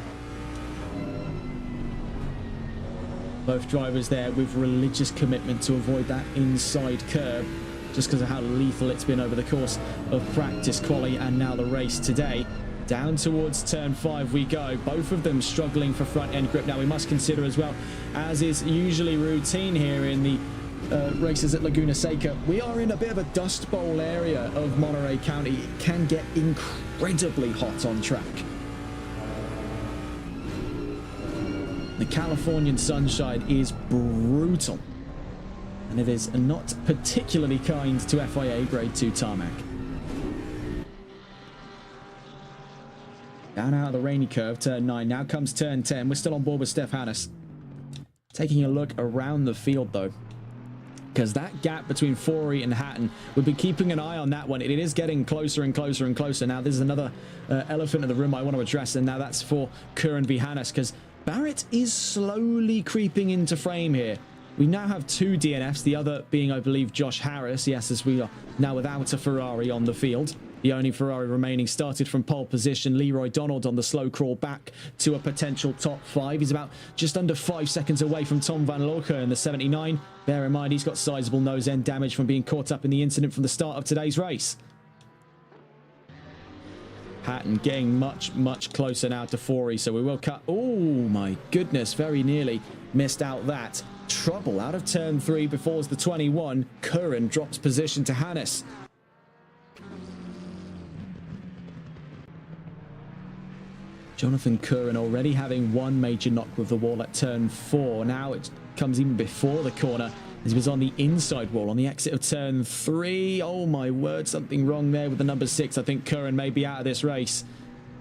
Both drivers there with religious commitment to avoid that inside curb, just because of how lethal it's been over the course of practice, quali, and now the race today. Down towards turn 5 we go, both of them struggling for front end grip. Now, we must consider as well, as is usually routine here in the races at Laguna Seca, we are in a bit of a dust bowl area of Monterey County. It can get incredibly hot on track. The Californian sunshine is brutal, and it is not particularly kind to FIA Grade 2 tarmac. Down out of the rainy curve, turn 9. Now comes turn 10. We're still on board with Steph Hannes. Taking a look around the field, though, because that gap between Fori and Hatton, we'll be keeping an eye on that one. It is getting closer and closer and closer. Now, there's another elephant in the room I want to address, and now that's for Curran v. Hannes, because Barrett is slowly creeping into frame here. We now have 2 DNFs, the other being, I believe, Josh Harris. Yes, as we are now without a Ferrari on the field. The only Ferrari remaining started from pole position. Leroy Donald on the slow crawl back to a potential top 5. He's about just under 5 seconds away from Tom van Lorca in the 79. Bear in mind, he's got sizable nose end damage from being caught up in the incident from the start of today's race. Hatton getting much closer now to Fori, so we will cut. Oh my goodness, very nearly missed out that. trouble out of turn 3 before the 21. Curran drops position to Hannes. Jonathan Curran already having one major knock with the wall at turn 4. Now it comes even before the corner, as he was on the inside wall on the exit of turn 3. Oh my word, something wrong there with the number 6. I think Curran may be out of this race.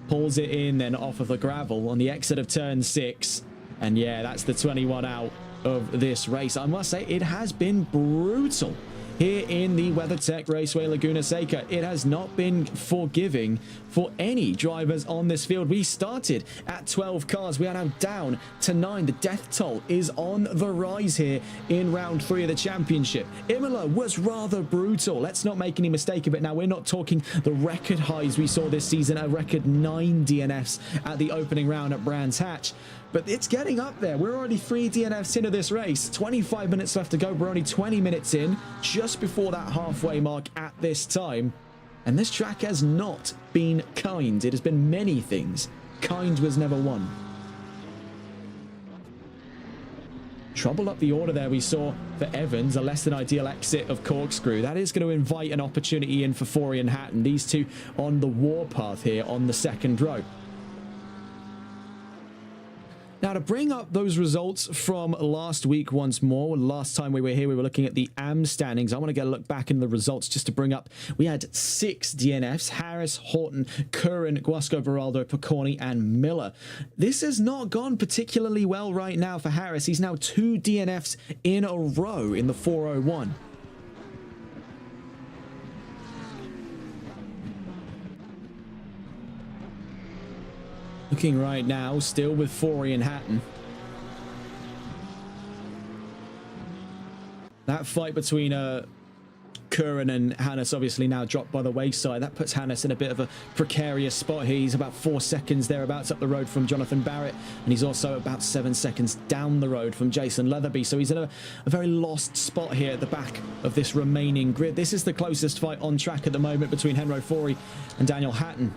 Pulls it in then off of the gravel on the exit of turn 6. And yeah, that's the 21 out of this race. I must say, it has been brutal here in the WeatherTech Raceway Laguna Seca. It has not been forgiving for any drivers on this field. We started at 12 cars. We are now down to 9. The death toll is on the rise here in round 3 of the championship. Imola was rather brutal. Let's not make any mistake of it. Now, we're not talking the record highs we saw this season, a record 9 DNFs at the opening round at Brands Hatch. But it's getting up there. We're already 3 DNFs into this race. 25 minutes left to go. We're only 20 minutes in, just before that halfway mark at this time. And this track has not been kind. It has been many things. Kind was never one. Trouble up the order there we saw for Evans, a less than ideal exit of Corkscrew. That is going to invite an opportunity in for Forey and Hatton. These two on the warpath here on the second row. Now, to bring up those results from last week once more, last time we were here, we were looking at the AM standings. I want to get a look back in the results just to bring up. We had 6 DNFs, Harris, Horton, Curran, Guasco, Beraldo, Picorni, and Miller. This has not gone particularly well right now for Harris. He's now 2 DNFs in a row in the 401. Looking right now, still with Forey and Hatton. That fight between Curran and Hannes obviously now dropped by the wayside. That puts Hannes in a bit of a precarious spot here. He's about 4 seconds thereabouts up the road from Jonathan Barrett, and he's also about 7 seconds down the road from Jason Leatherby. So he's in a very lost spot here at the back of this remaining grid. This is the closest fight on track at the moment between Henro Forey and Daniel Hatton.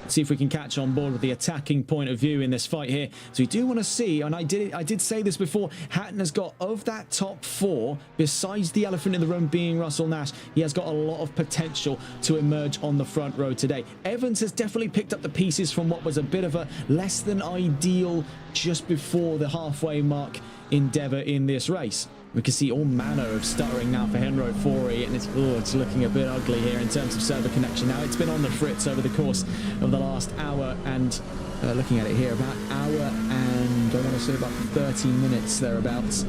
See if we can catch on board with the attacking point of view in this fight here. So we do want to see, and I did say this before, Hatton has got, of that top 4, besides the elephant in the room being Russell Nash, he has got a lot of potential to emerge on the front row today. Evans has definitely picked up the pieces from what was a bit of a less than ideal just before the halfway mark endeavour in this race. We can see all manner of stuttering now for Henro Forey, and it's looking a bit ugly here in terms of server connection. Now, it's been on the fritz over the course of the last hour, and looking at it here, about hour and I want to say about 30 minutes thereabouts.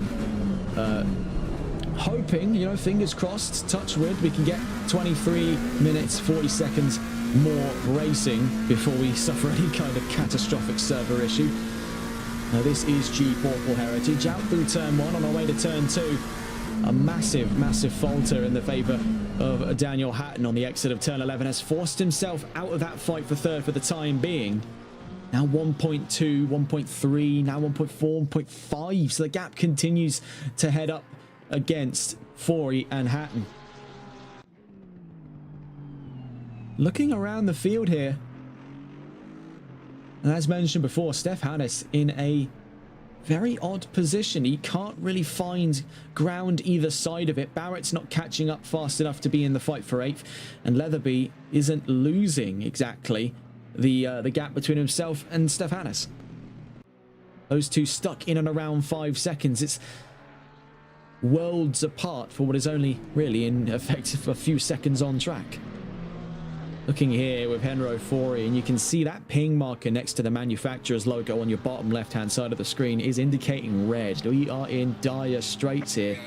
Hoping, you know, fingers crossed, touch wood, we can get 23 minutes, 40 seconds more racing before we suffer any kind of catastrophic server issue. Now, this is G Portal Heritage out through turn 1 on our way to turn 2. A massive falter in the favour of Daniel Hatton on the exit of turn 11 has forced himself out of that fight for third for the time being. Now 1.2, 1.3, now 1.4, 1.5. So the gap continues to head up against Forey and Hatton. Looking around the field here, and as mentioned before, Steph Hannes in a very odd position. He can't really find ground either side of it. Barrett's not catching up fast enough to be in the fight for 8th, and Leatherby isn't losing exactly the gap between himself and Steph Hannes. Those two stuck in and around 5 seconds. It's worlds apart for what is only really in effect a few seconds on track. Looking here with Henro Forey, and you can see that ping marker next to the manufacturer's logo on your bottom left-hand side of the screen is indicating red. We are in dire straits here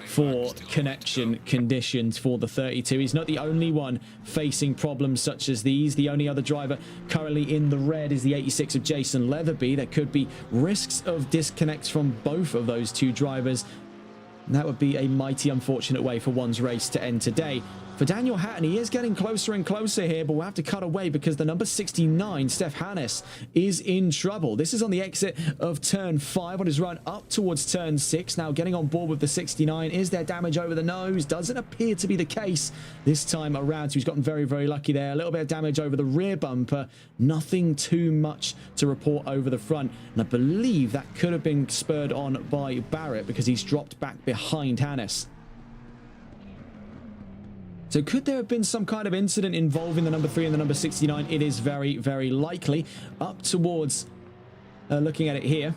for connection conditions for the 32. He's not the only one facing problems such as these. The only other driver currently in the red is the 86 of Jason Leatherby. There could be risks of disconnects from both of those two drivers. And that would be a mighty unfortunate way for one's race to end today. for Daniel Hatton. He is getting closer and closer here, but we'll have to cut away because the number 69, Steph Hannes, is in trouble. This is on the exit of turn 5 on his run up towards turn 6. Now getting on board with the 69. Is there damage over the nose? Doesn't appear to be the case this time around. So he's gotten very, very lucky there. A little bit of damage over the rear bumper. Nothing too much to report over the front. And I believe that could have been spurred on by Barrett because he's dropped back behind Hannes. So could there have been some kind of incident involving the number 3 and the number 69? It is very, very likely. Up towards, looking at it here,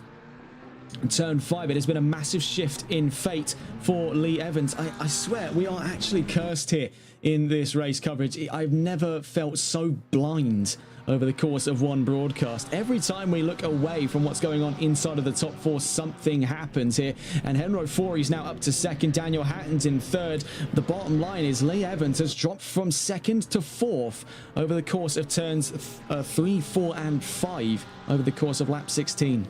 turn 5, it has been a massive shift in fate for Lee Evans. I swear, we are actually cursed here in this race coverage. I've never felt so blind over the course of one broadcast. Every time we look away from what's going on inside of the top 4, something happens here. And Henro Fori's now up to second. Daniel Hatton's in third. The bottom line is Lee Evans has dropped from 2nd to 4th over the course of turns 3, 4, and 5 over the course of lap 16.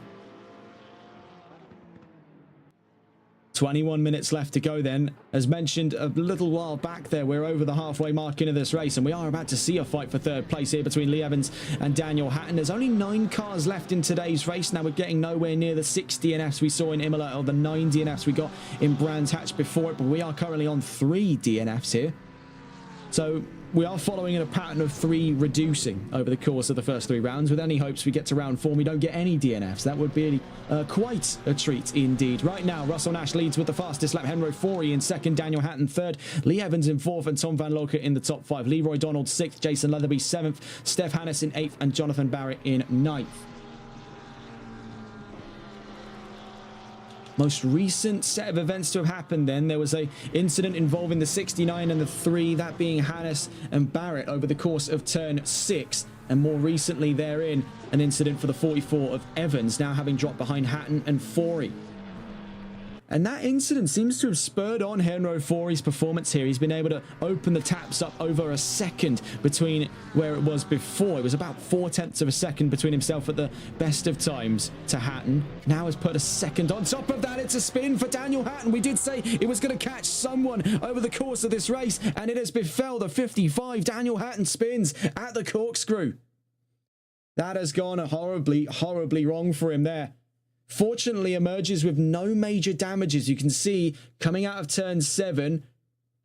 21 minutes left to go then. As mentioned a little while back there, we're over the halfway mark into this race, and we are about to see a fight for third place here between Lee Evans and Daniel Hatton. There's only 9 cars left in today's race. Now we're getting nowhere near the 6 DNFs we saw in Imola or the 9 DNFs we got in Brands Hatch before it, but we are currently on 3 DNFs here. So we are following in a pattern of 3 reducing over the course of the first 3 rounds, with any hopes we get to round 4 and we don't get any DNFs. That would be quite a treat indeed. Right now, Russell Nash leads with the fastest lap. Henro Fori in second, Daniel Hatton third, Lee Evans in 4th, and Tom Van Locher in the top 5. Leroy Donald 6th, Jason Leatherby 7th, Steph Hannes in 8th, and Jonathan Barrett in 9th. Most recent set of events to have happened then, there was a incident involving the 69 and the 3, that being Hannes and Barrett over the course of turn 6, and more recently therein an incident for the 44 of Evans, now having dropped behind Hatton and Fori. And that incident seems to have spurred on Henro Fori's performance here. He's been able to open the taps up over a second between where it was before. It was about 0.4 of a second between himself at the best of times to Hatton. Now has put a second on top of that. It's a spin for Daniel Hatton. We did say it was going to catch someone over the course of this race, and it has befell the 55. Daniel Hatton spins at the corkscrew. That has gone horribly, horribly wrong for him there. Fortunately, emerges with no major damages. You can see coming out of turn 7,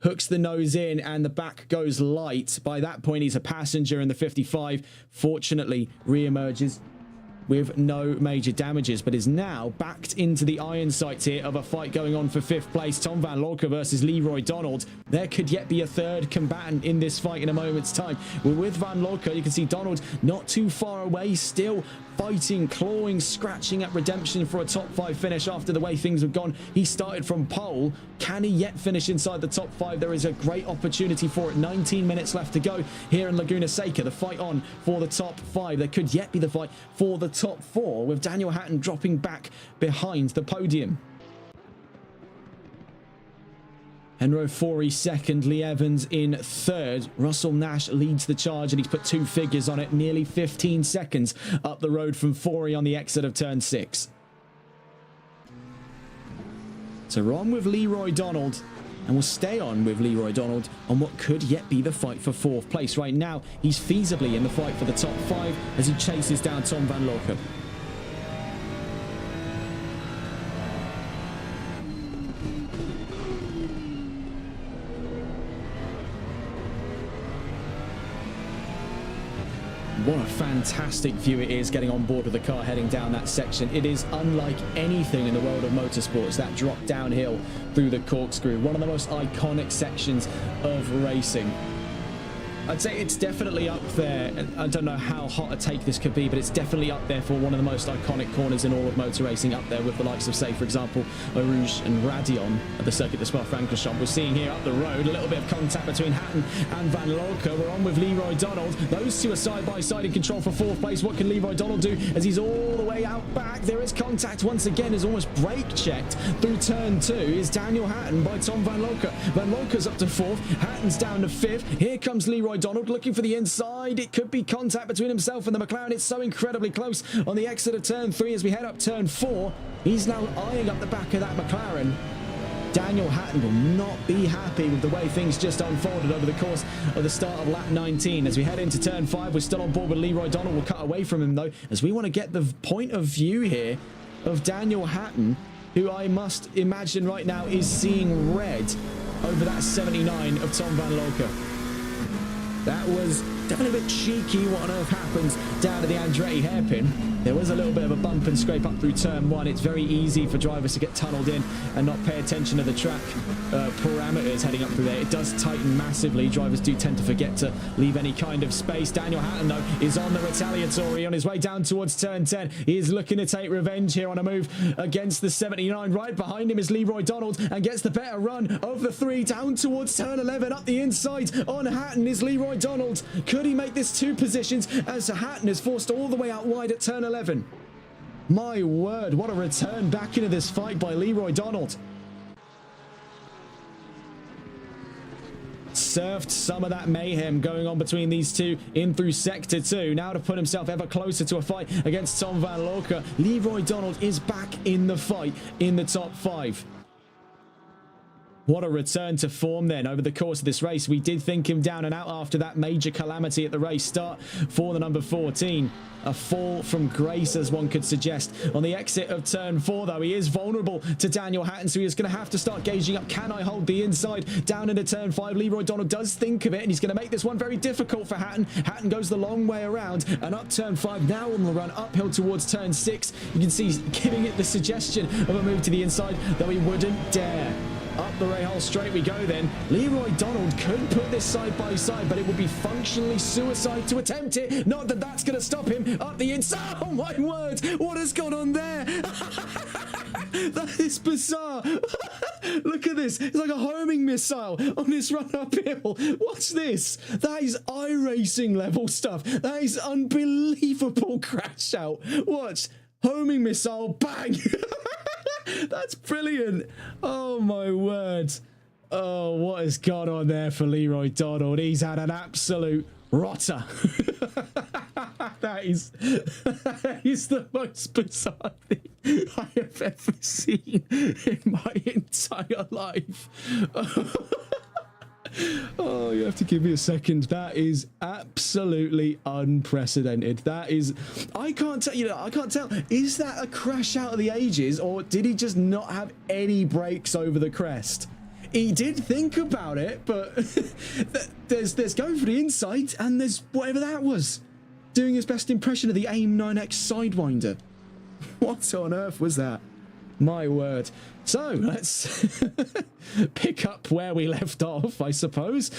hooks the nose in and the back goes light. By that point, he's a passenger in the 55. Fortunately, re-emerges with no major damages, but is now backed into the iron sights here of a fight going on for 5th place. Tom Van Locher versus Leroy Donald. There could yet be a third combatant in this fight in a moment's time. We're with Van Locher. You can see Donald not too far away, still fighting, clawing, scratching at redemption for a top 5 finish after the way things have gone. He started from pole. Can he yet finish inside the top 5? There is a great opportunity for it. 19 minutes left to go here in Laguna Seca. The fight on for the top 5. There could yet be the fight for the top 4, with Daniel Hatton dropping back behind the podium. Henro Fori second, Lee Evans in third. Russell Nash leads the charge, and he's put 2 figures on it, nearly 15 seconds up the road from Fori on the exit of turn 6. So we're on with Leroy Donald, and we'll stay on with Leroy Donald on what could yet be the fight for 4th place. Right now, he's feasibly in the fight for the top 5 as he chases down Tom Van Locher. What a fantastic view it is getting on board with the car heading down that section. It is unlike anything in the world of motorsports, that drop downhill through the corkscrew. One of the most iconic sections of racing. I'd say it's definitely up there. I don't know how hot a take this could be, but it's definitely up there for one of the most iconic corners in all of motor racing, up there with the likes of, say, for example, Eau Rouge and Radion at the Circuit de Spa-Francorchamps. We're seeing here up the road a little bit of contact between Hatton and Van Locher. We're on with Leroy Donald. Those two are side by side in control for 4th place. What can Leroy Donald do as he's all the way out back? There is contact once again, is almost brake checked through turn 2. Is Daniel Hatton by Tom Van Locher. Van Locher's up to 4th. Hatton's down to 5th. Here comes Leroy Donald looking for the inside. It could be contact between himself and the McLaren. It's so incredibly close on the exit of turn 3 as we head up turn 4. He's now eyeing up the back of that McLaren. Daniel Hatton will not be happy with the way things just unfolded over the course of the start of lap 19. As we head into turn 5, we're still on board with Leroy Donald. We'll cut away from him, though, as we want to get the point of view here of Daniel Hatton, who I must imagine right now is seeing red over that 79 of Tom van Locher. That was definitely a bit cheeky. What on earth happened down to the Andretti hairpin? There was a little bit of a bump and scrape up through turn 1. It's very easy for drivers to get tunneled in and not pay attention to the track parameters heading up through there. It does tighten massively. Drivers do tend to forget to leave any kind of space. Daniel Hatton, though, is on the retaliatory on his way down towards turn 10. He is looking to take revenge here on a move against the 79. Right behind him is Leroy Donald and gets the better run of the 3 down towards turn 11. Up the inside on Hatton is Leroy Donald. Could he make this 2 positions as Hatton is forced all the way out wide at turn 11? My word, what a return back into this fight by Leroy Donald. Surfed some of that mayhem going on between these two in through sector 2. Now to put himself ever closer to a fight against Tom van Locher. Leroy Donald is back in the fight in the top 5. What a return to form then over the course of this race. We did think him down and out after that major calamity at the race start for the number 14. A fall from grace, as one could suggest. On the exit of turn 4, though, he is vulnerable to Daniel Hatton, so he is going to have to start gauging up. Can I hold the inside down into turn 5? Leroy Donald does think of it, and he's going to make this one very difficult for Hatton. Hatton goes the long way around and up turn 5. Now on the run uphill towards turn 6. You can see he's giving it the suggestion of a move to the inside, though he wouldn't dare. Up the Rahal straight we go then. Leroy Donald could put this side by side, but it would be functionally suicide to attempt it. Not that that's going to stop him. Up the inside. Oh my word. What has gone on there? That is bizarre. Look at this. It's like a homing missile on this run uphill. What's this? That is iRacing level stuff. That is unbelievable crash out. Watch. Homing missile. Bang. That's brilliant. Oh my word. Oh, what has gone on there for Leroy Donald? He's had an absolute rotter. That is the most bizarre thing I have ever seen in my entire life. Oh, you have to give me a second. That is absolutely unprecedented. That is, I can't tell, I can't tell. Is that a crash out of the ages, or did he just not have any brakes over the crest? He did think about it, but there's going for the inside, and there's whatever that was, doing his best impression of the AIM 9X Sidewinder. What on earth was that? My word. So let's pick up where we left off, I suppose.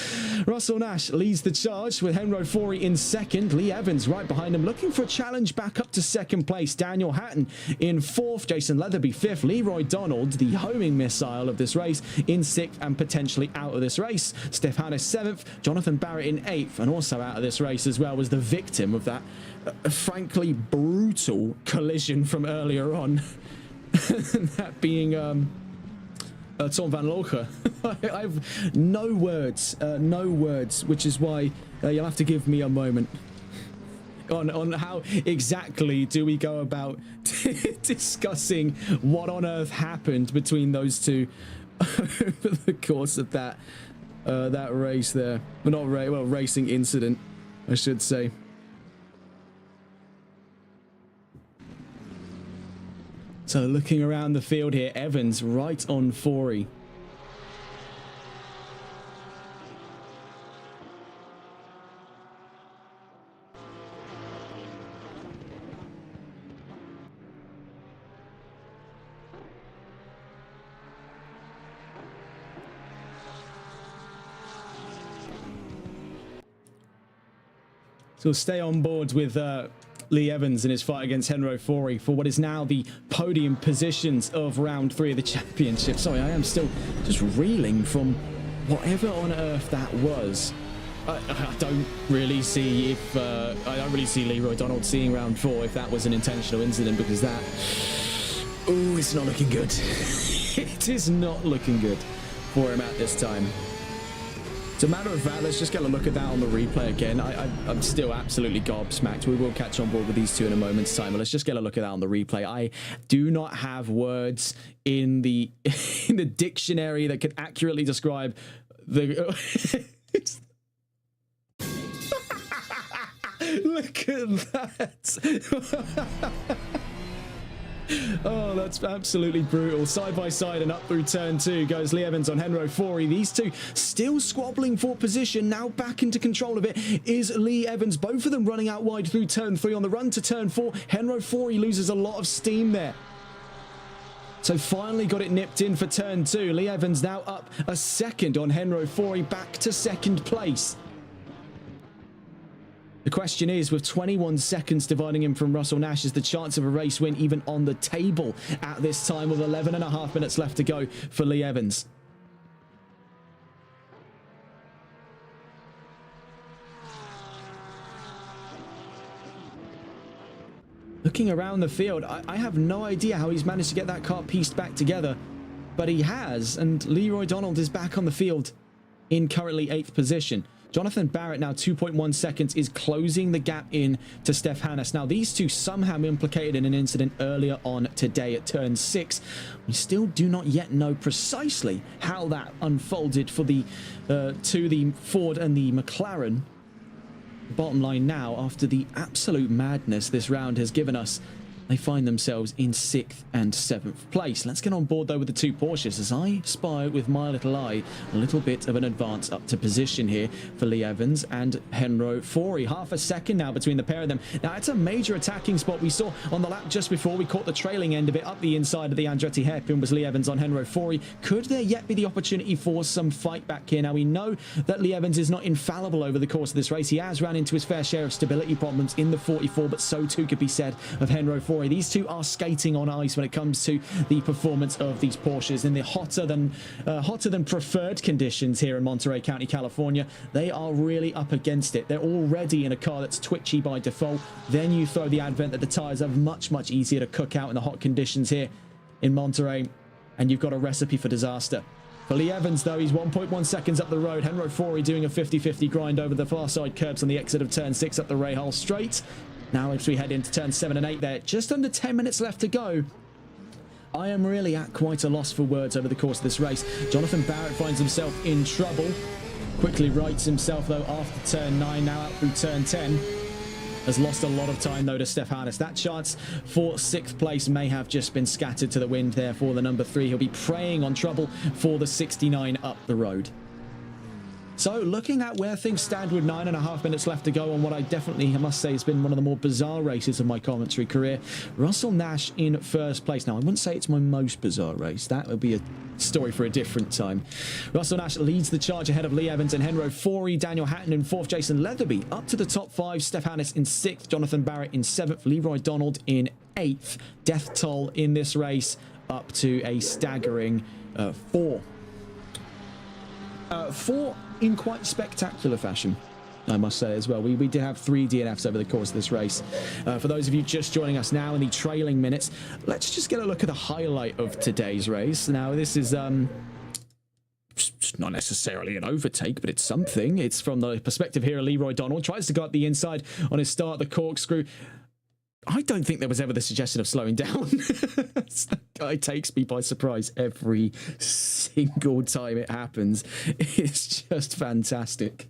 Russell Nash leads the charge with Henro Fori in second. Lee Evans right behind him, looking for a challenge back up to second place. Daniel Hatton in 4th. Jason Leatherby 5th. Leroy Donald, the homing missile of this race, in 6th and potentially out of this race. Stephanis 7th. Jonathan Barrett in 8th, and also out of this race as well was the victim of that frankly brutal collision from earlier on. That being Tom van Locher. I have no words, which is why you'll have to give me a moment on how exactly do we go about discussing what on earth happened between those two over the course of that race there. Well, racing incident, I should say. So looking around the field here, Evans right on Fori. So stay on board with Lee Evans in his fight against Henro Fori for what is now the podium positions of round 3 of the championship. Sorry, I am still just reeling from whatever on earth that was. I don't really see if I don't really see Leroy Donald seeing round 4 if that was an intentional incident, because that, oh, it's not looking good. It is not looking good for him at this time. As a matter of fact, let's just get a look at that on the replay again. I'm still absolutely gobsmacked. We will catch on board with these two in a moment's time, but let's just get a look at that on the replay. I do not have words in the in the dictionary that could accurately describe the... Look at that. Oh, that's absolutely brutal. Side by side and up through turn 2 goes Lee Evans on Henro Fori. These two still squabbling for position. Now back into control of it is Lee Evans. Both of them running out wide through turn 3. On the run to turn 4, Henro Fori loses a lot of steam there. So finally got it nipped in for turn 2. Lee Evans now up a second on Henro Fori, back to second place. The question is, with 21 seconds dividing him from Russell Nash, is the chance of a race win even on the table at this time with 11.5 minutes left to go for Lee Evans? Looking around the field, I have no idea how he's managed to get that car pieced back together, but he has, and Leroy Donald is back on the field in currently 8th position. Jonathan Barrett now 2.1 seconds is closing the gap in to Steph Hannes. Now these two somehow implicated in an incident earlier on today at turn 6. We still do not yet know precisely how that unfolded for the Ford and the McLaren. Bottom line now, after the absolute madness this round has given us, they find themselves in 6th and 7th place. Let's get on board though with the two Porsches as I spy with my little eye a little bit of an advance up to position here for Lee Evans and Henro Fori. Half a second now between the pair of them. Now it's a major attacking spot. We saw on the lap just before we caught the trailing end of it up the inside of the Andretti hairpin was Lee Evans on Henro Fori. Could there yet be the opportunity for some fight back here? Now we know that Lee Evans is not infallible over the course of this race. He has ran into his fair share of stability problems in the 44, but so too could be said of Henro Fori. These two are skating on ice when it comes to the performance of these Porsches in the hotter than preferred conditions here in Monterey County, California. They are really up against it. They're already in a car that's twitchy by default. Then you throw the advent that the tires are much easier to cook out in the hot conditions here in Monterey, and you've got a recipe for disaster. For Lee Evans, though, he's 1.1 seconds up the road. Henro Fori doing a 50-50 grind over the far side curbs on the exit of turn 6 up the Rahal straight. Now as we head into turn 7 and 8 there, just under 10 minutes left to go. I am really at quite a loss for words over the course of this race. Jonathan Barrett finds himself in trouble. Quickly rights himself, though, after turn 9, now out through turn 10. Has lost a lot of time, though, to Steph Hannes. That chance for 6th place may have just been scattered to the wind there for the number 3. He'll be preying on trouble for the 69 up the road. So looking at where things stand with 9.5 minutes left to go on what I must say has been one of the more bizarre races of my commentary career. Russell Nash in 1st place. Now, I wouldn't say it's my most bizarre race. That would be a story for a different time. Russell Nash leads the charge ahead of Lee Evans and Henro Fori. Daniel Hatton in 4th. Jason Leatherby up to the top 5. Steph Hannes in 6th. Jonathan Barrett in 7th. Leroy Donald in 8th. Death toll in this race up to a staggering 4. 4 in quite spectacular fashion, I must say as well. We did have 3 DNFs over the course of this race. For those of you just joining us now in the trailing minutes, let's just get a look at the highlight of today's race. Now this is not necessarily an overtake, but it's something. It's from the perspective here of Leroy Donald. Tries to go up the inside on his start, the corkscrew. I don't think there was ever the suggestion of slowing down. That guy takes me by surprise every single time it happens. It's just fantastic.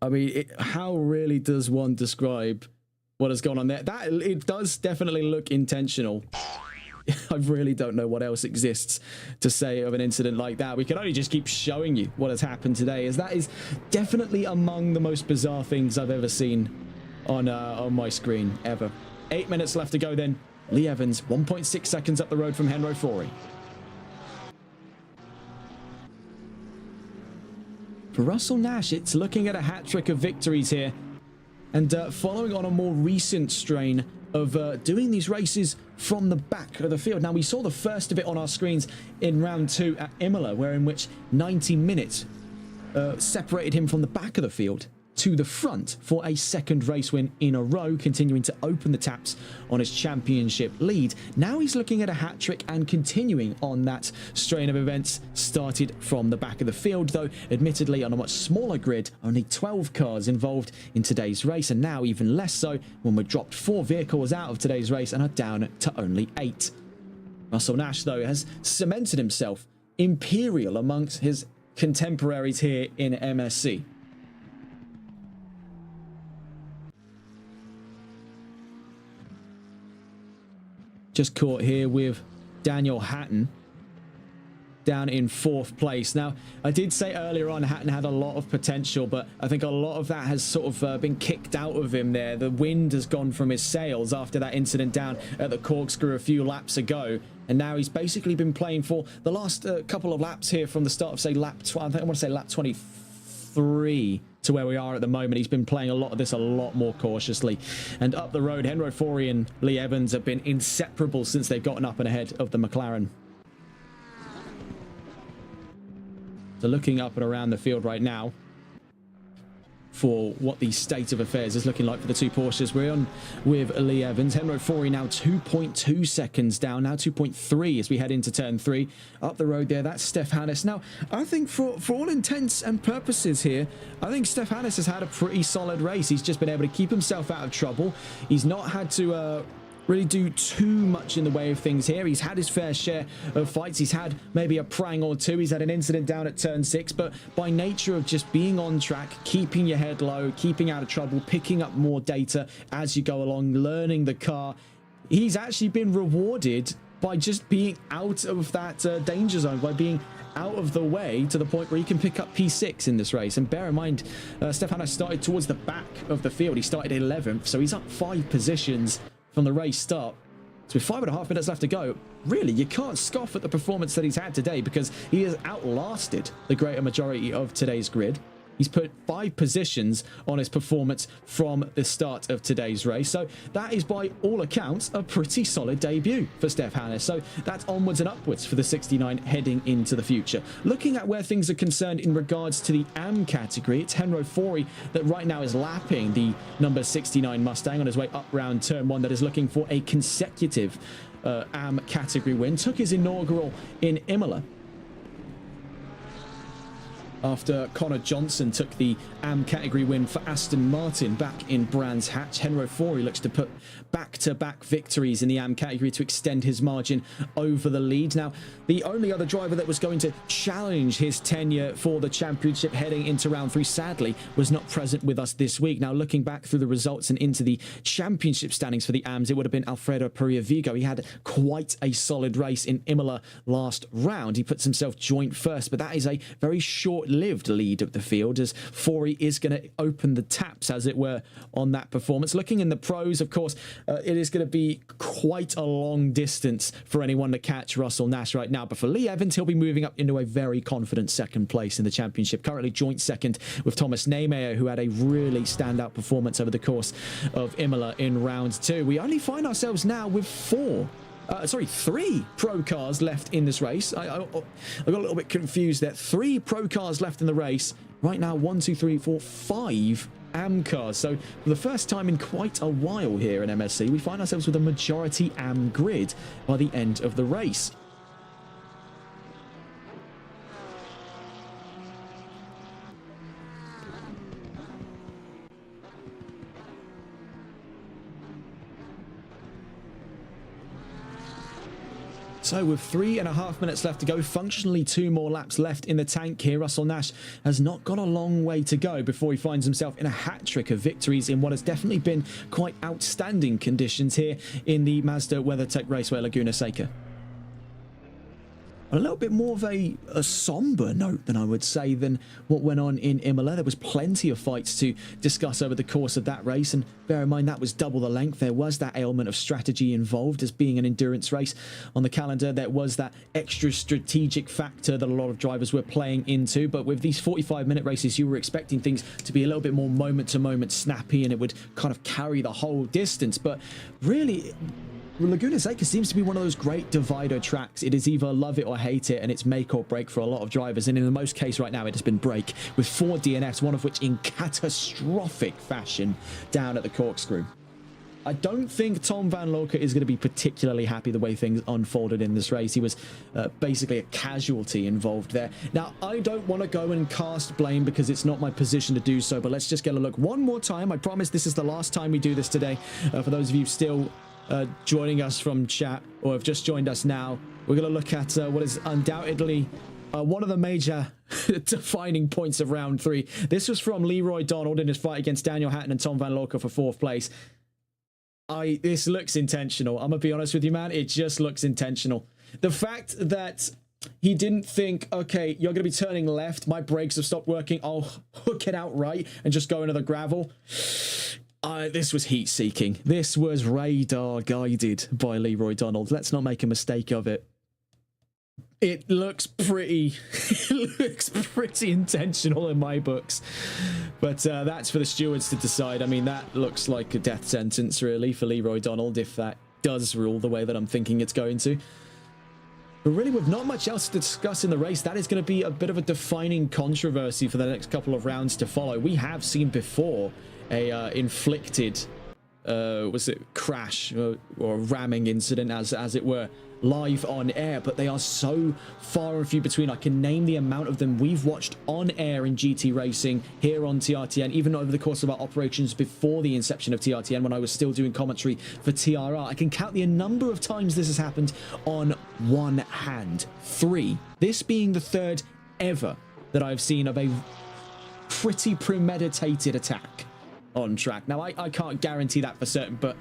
I mean, how really does one describe what has gone on there? It does definitely look intentional. I really don't know what else exists to say of an incident like that. We can only just keep showing you what has happened today, as that is definitely among the most bizarre things I've ever seen on my screen ever. 8 minutes left to go then. Lee Evans 1.6 seconds up the road from Henro Fori. For Russell Nash, it's looking at a hat-trick of victories here, and following on a more recent strain of doing these races from the back of the field. Now, we saw the first of it on our screens in round 2 at Imola, where in which 90 minutes separated him from the back of the field to the front for a second race win in a row, continuing to open the taps on his championship lead. Now he's looking at a hat trick and continuing on that strain of events started from the back of the field, though admittedly on a much smaller grid, only 12 cars involved in today's race, and now even less so when we've dropped 4 vehicles out of today's race and are down to only 8. Russell Nash, though, has cemented himself imperial amongst his contemporaries here in MSC. Just caught here with Daniel Hatton down in 4th place. Now, I did say earlier on Hatton had a lot of potential, but I think a lot of that has sort of been kicked out of him there. The wind has gone from his sails after that incident down at the corkscrew a few laps ago. And now he's basically been playing for the last couple of laps here from the start of, say, lap 23 to where we are at the moment. He's been playing a lot of this a lot more cautiously. And up the road, Henry Faury and Lee Evans have been inseparable since they've gotten up and ahead of the McLaren. So looking up and around the field right now for what the state of affairs is looking like for the 2 Porsches. We're on with Lee Evans. Henry Faury now 2.2 seconds down, now 2.3 as we head into turn 3. Up the road there, that's Steph Hannes. Now, I think for all intents and purposes here, I think Steph Hannes has had a pretty solid race. He's just been able to keep himself out of trouble. He's not had to really do too much in the way of things here. He's had his fair share of fights. He's had maybe a prang or two. He's had an incident down at turn 6, but by nature of just being on track, keeping your head low, keeping out of trouble, picking up more data as you go along, learning the car, he's actually been rewarded by just being out of that danger zone, by being out of the way to the point where he can pick up P6 in this race. And bear in mind, Stefano started towards the back of the field. He started 11th, so he's up 5 positions from the race start. So with 5.5 minutes left to go, really, you can't scoff at the performance that he's had today, because he has outlasted the greater majority of today's grid. He's put 5 positions on his performance from the start of today's race. So that is, by all accounts, a pretty solid debut for Steph Hannes. So that's onwards and upwards for the 69 heading into the future. Looking at where things are concerned in regards to the AM category, it's Henry Faury that right now is lapping the number 69 Mustang on his way up round turn 1, that is looking for a consecutive AM category win. Took his inaugural in Imola after Connor Johnson took the AM category win for Aston Martin back in Brands Hatch. Henry Faury looks to put back-to-back victories in the AM category to extend his margin over the lead. Now, the only other driver that was going to challenge his tenure for the championship heading into round 3, sadly, was not present with us this week. Now, looking back through the results and into the championship standings for the AMs, it would have been Alfredo Pereira Vigo. He had quite a solid race in Imola last round. He puts himself joint first, but that is a very short-lived lead of the field, as Faury is going to open the taps, as it were, on that performance. Looking in the pros, of course, it is going to be quite a long distance for anyone to catch Russell Nash right now, but for Lee Evans, he'll be moving up into a very confident 2nd place in the championship, currently joint 2nd with Thomas Neymeyer, who had a really standout performance over the course of Imola in round 2. We only find ourselves now with 3 pro cars left in this race. I got a little bit confused there. 3 pro cars left in the race. Right now, 1, 2, 3, 4, 5 AM cars. So for the first time in quite a while here in MSC, we find ourselves with a majority AM grid by the end of the race. So with 3.5 minutes left to go, functionally 2 more laps left in the tank here, Russell Nash has not got a long way to go before he finds himself in a hat-trick of victories in what has definitely been quite outstanding conditions here in the Mazda WeatherTech Raceway Laguna Seca. A little bit more of a somber note than I would say than what went on in Imola. There was plenty of fights to discuss over the course of that race, and bear in mind that was double the length. There was that element of strategy involved, as being an endurance race on the calendar. There was that extra strategic factor that a lot of drivers were playing into, but with these 45-minute races, you were expecting things to be a little bit more moment-to-moment snappy, and it would kind of carry the whole distance. But really, Laguna Seca seems to be one of those great divider tracks. It is either love it or hate it, and it's make or break for a lot of drivers. And in the most case right now, it has been break, with 4 DNFs, one of which in catastrophic fashion down at the corkscrew. I don't think Tom Van Lorca is going to be particularly happy the way things unfolded in this race. He was basically a casualty involved there. Now, I don't want to go and cast blame because it's not my position to do so, but let's just get a look one more time. I promise this is the last time we do this today. For those of you still joining us from chat or have just joined us now, we're going to look at what is undoubtedly one of the major defining points of round 3. This was from Leroy Donald in his fight against Daniel Hatton and Tom Van Lorca for 4th place. This looks intentional. I'm gonna be honest with you, man. It just looks intentional. The fact that he didn't think, okay, you're gonna be turning left, my brakes have stopped working, I'll hook it out right and just go into the gravel. This was heat seeking. This was radar guided by Leroy Donald. Let's not make a mistake of it. It looks pretty it looks pretty intentional in my books, but that's for the stewards to decide. I mean, that looks like a death sentence really for Leroy Donald if that does rule the way that I'm thinking it's going to. But really, with not much else to discuss in the race, that is going to be a bit of a defining controversy for the next couple of rounds to follow. We have seen before a inflicted was it crash or ramming incident as it were live on air, but they are so far and few between. I can name the amount of them we've watched on air in GT racing here on TRTN, even over the course of our operations before the inception of TRTN when I was still doing commentary for TRR. I can count the number of times this has happened on one hand. 3. This being the 3rd ever that I've seen of a pretty premeditated attack on track. Now, I can't guarantee that for certain, but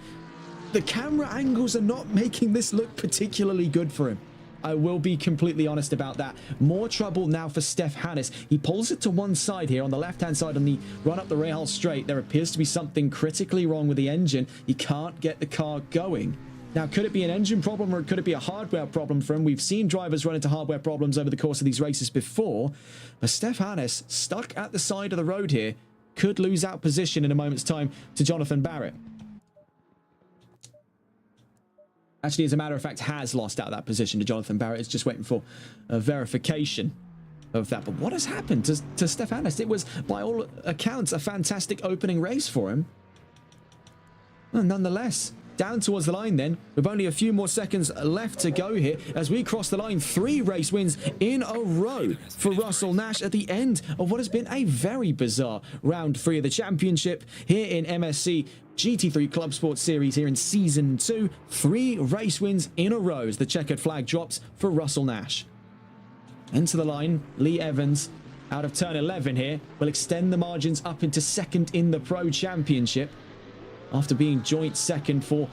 the camera angles are not making this look particularly good for him. I will be completely honest about that. More trouble now for Steph Hannes. He pulls it to one side here on the left-hand side on the run up the rail straight. There appears to be something critically wrong with the engine. He can't get the car going. Now, could it be an engine problem or could it be a hardware problem for him? We've seen drivers run into hardware problems over the course of these races before, but Steph Hannes, stuck at the side of the road here, could lose out position in a moment's time to Jonathan Barrett. Actually, as a matter of fact, has lost out that position to Jonathan Barrett. It's just waiting for a verification of that. But what has happened to Steph Hannes? It was, by all accounts, a fantastic opening race for him. Well, nonetheless, down towards the line then, with only a few more seconds left to go here as we cross the line. 3 race wins in a row for Russell Nash at the end of what has been a very bizarre round 3 of the championship here in MSC GT3 ClubSport Series here in Season 2. 3 race wins in a row as the checkered flag drops for Russell Nash. Into the line, Lee Evans out of turn 11 here will extend the margins up into 2nd in the Pro Championship after being joint 2nd for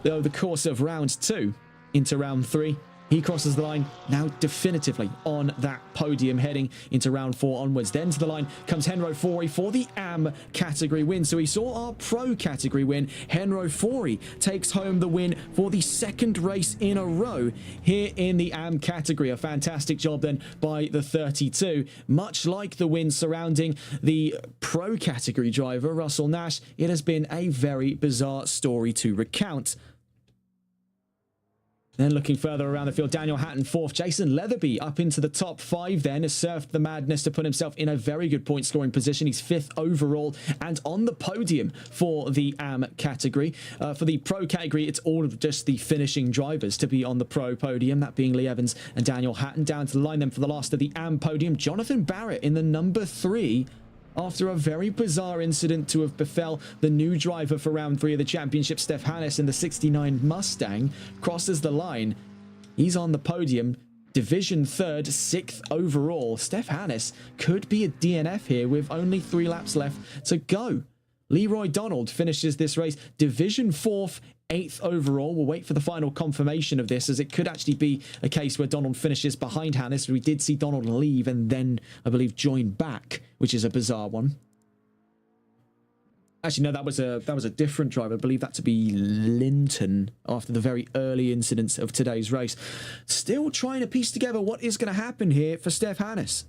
the course of round 2 into round 3. He crosses the line now definitively on that podium heading into round 4 onwards. Then to the line comes Henro Fori for the AM category win. So we saw our Pro category win. Henro Fori takes home the win for the 2nd race in a row here in the AM category. A fantastic job then by the 32. Much like the win surrounding the Pro category driver, Russell Nash, it has been a very bizarre story to recount. Then looking further around the field, Daniel Hatton 4th. Jason Leatherby up into the top 5 then has surfed the madness to put himself in a very good point scoring position. He's 5th overall and on the podium for the AM category. For the Pro category, it's all of just the finishing drivers to be on the Pro podium, that being Lee Evans and Daniel Hatton. Down to the line then for the last of the AM podium, Jonathan Barrett in the number 3. After a very bizarre incident to have befell the new driver for round 3 of the championship, Steph Hannes in the 69 Mustang, crosses the line. He's on the podium, division 3rd, 6th overall. Steph Hannes could be a DNF here with only 3 laps left to go. Leroy Donald finishes this race division 4th, 8th overall. We'll wait for the final confirmation of this, as it could actually be a case where Donald finishes behind Hannes. We did see Donald leave and then, I believe, join back, which is a bizarre one. Actually, no, that was a different driver. I believe that to be Linton after the very early incidents of today's race. Still trying to piece together what is going to happen here for Steph Hannes.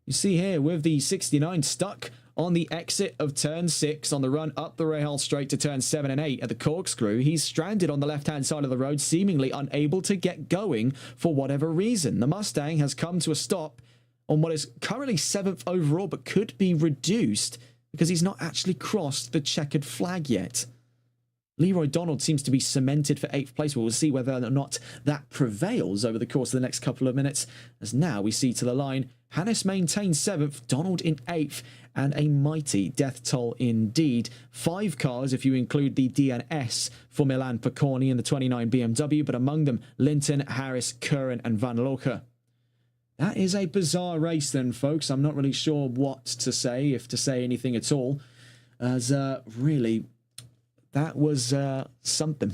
You see here with the 69 stuck on the exit of turn 6 on the run up the rail straight to turn 7 and 8 at the corkscrew. He's stranded on the left-hand side of the road, seemingly unable to get going for whatever reason. The Mustang has come to a stop on what is currently 7th overall, but could be reduced because he's not actually crossed the checkered flag yet. Leroy Donald seems to be cemented for 8th place. We'll see whether or not that prevails over the course of the next couple of minutes, as now we see to the line Hannes maintains 7th, Donald in 8th, and a mighty death toll indeed. 5 cars if you include the DNS for Milan Piconi and the 29 BMW, but among them Linton, Harris, Curran and Van Lorca. That is a bizarre race then, folks. I'm not really sure what to say, if to say anything at all, as really... that was something.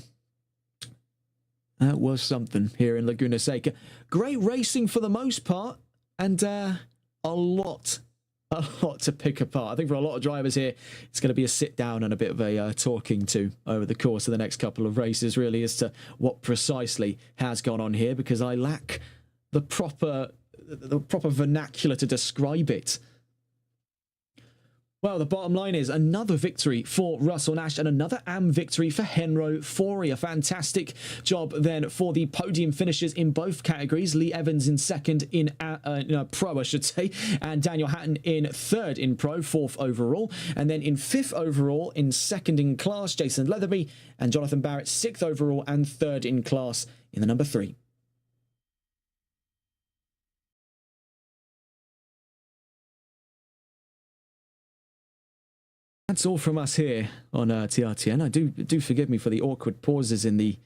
That was something here in Laguna Seca. Great racing for the most part, and a lot to pick apart. I think for a lot of drivers here, it's going to be a sit down and a bit of a talking to over the course of the next couple of races, really, as to what precisely has gone on here, because I lack the proper vernacular to describe it. Well, the bottom line is another victory for Russell Nash and another AM victory for Henro Fori. A fantastic job then for the podium finishers in both categories. Lee Evans in 2nd in Pro, I should say, and Daniel Hatton in 3rd in Pro, 4th overall. And then in 5th overall, in 2nd in class, Jason Leatherby, and Jonathan Barrett 6th overall and 3rd in class in the number 3. That's all from us here on TRTN. Do forgive me for the awkward pauses in the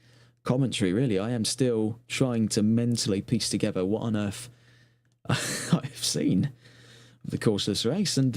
commentary, really. I am still trying to mentally piece together what on earth I've seen of the course of this race, and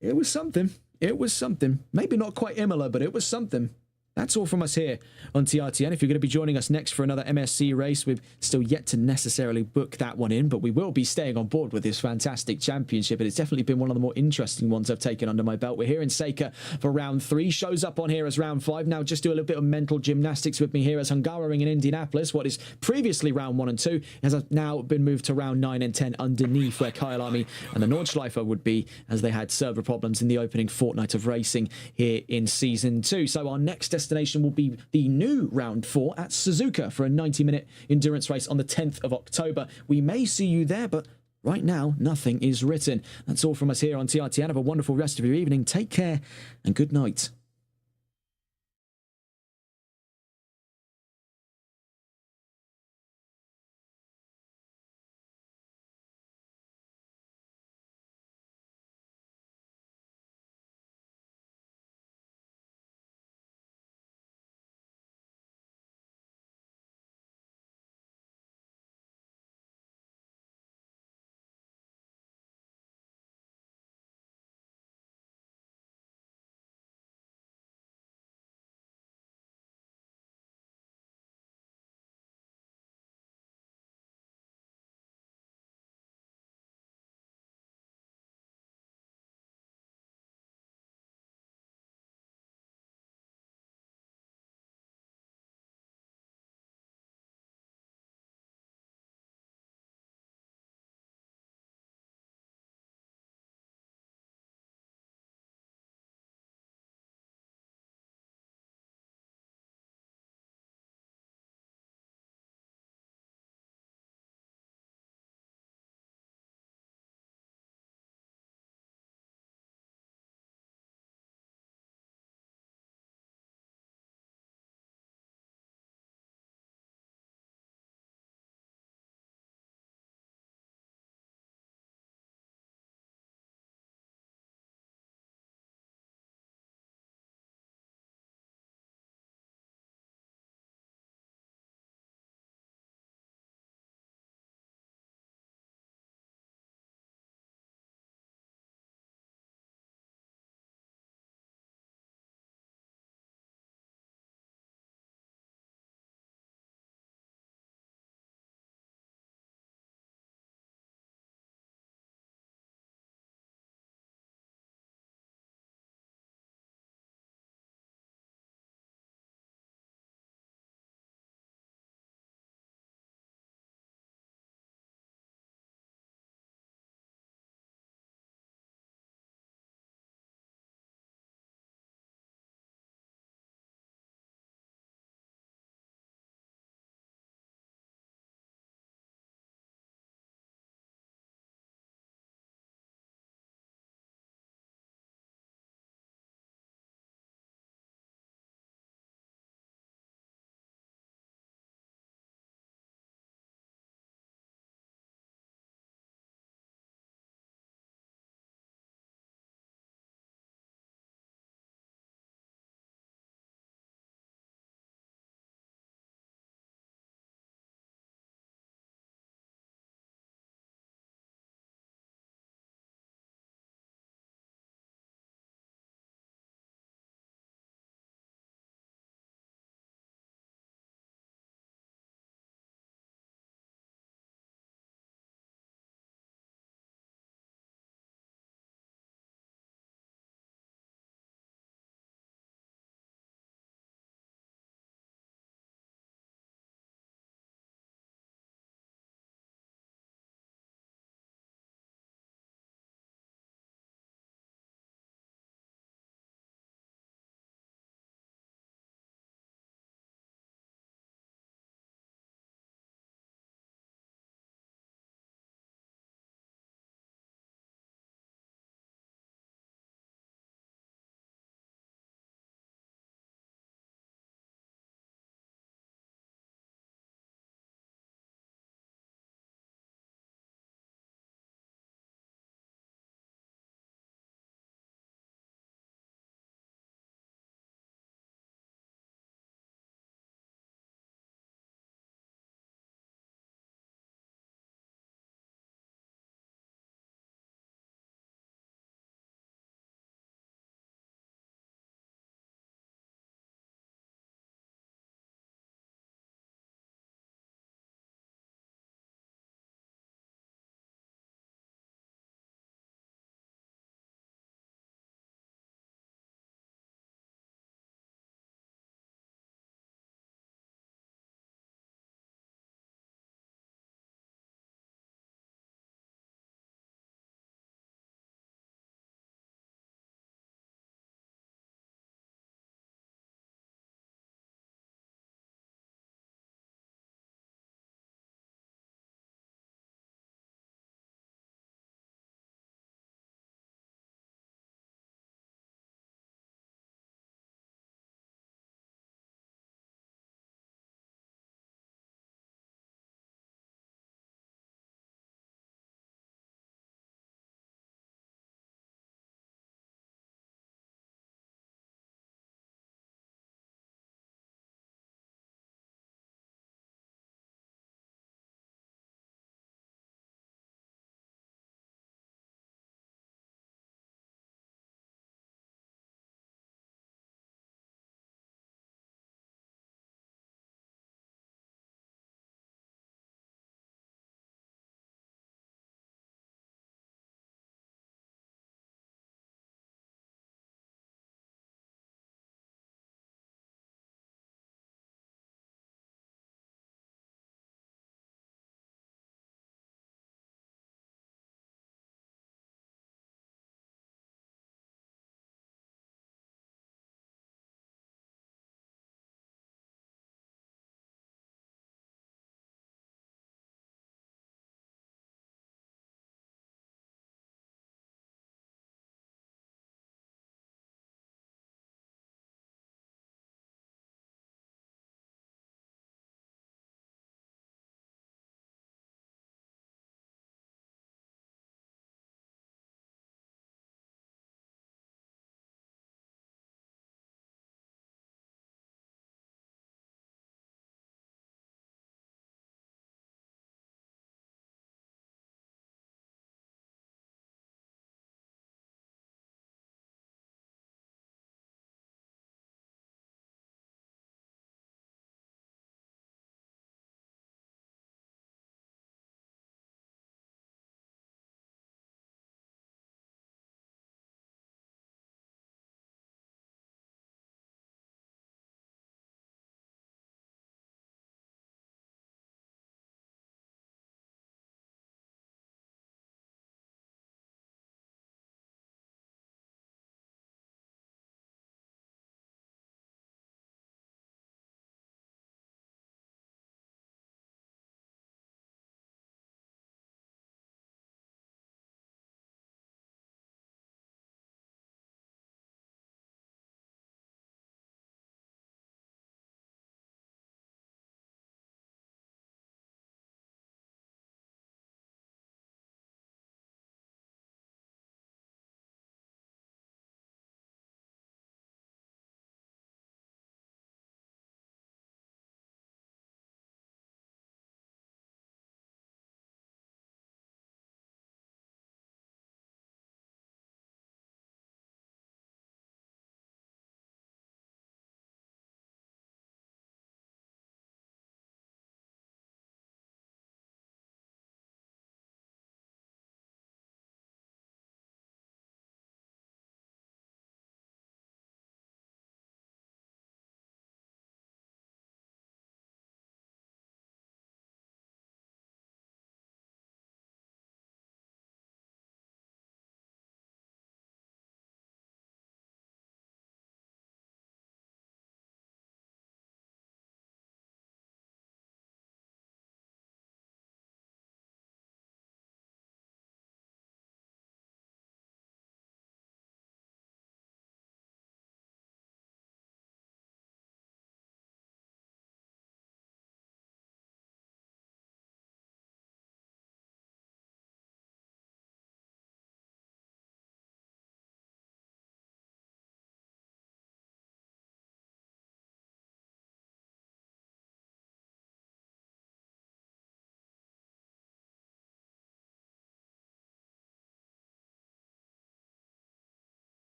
it was something. It was something. Maybe not quite Imola, but it was something. That's all from us here on TRTN. If you're going to be joining us next for another MSC race, we've still yet to necessarily book that one in, but we will be staying on board with this fantastic championship. And it's definitely been one of the more interesting ones I've taken under my belt. We're here in Seca for round 3. Shows up on here as round 5. Now just do a little bit of mental gymnastics with me here as Hungaroring in Indianapolis. What is previously round 1 and 2 has now been moved to round 9 and 10 underneath where Kyle Army and the Nordschleifer would be, as they had server problems in the opening fortnight of racing here in season 2. So our next destination will be the new round 4 at Suzuka for a 90-minute endurance race on the 10th of October. We may see you there, but right now, nothing is written. That's all from us here on TRTN. Have a wonderful rest of your evening. Take care and good night.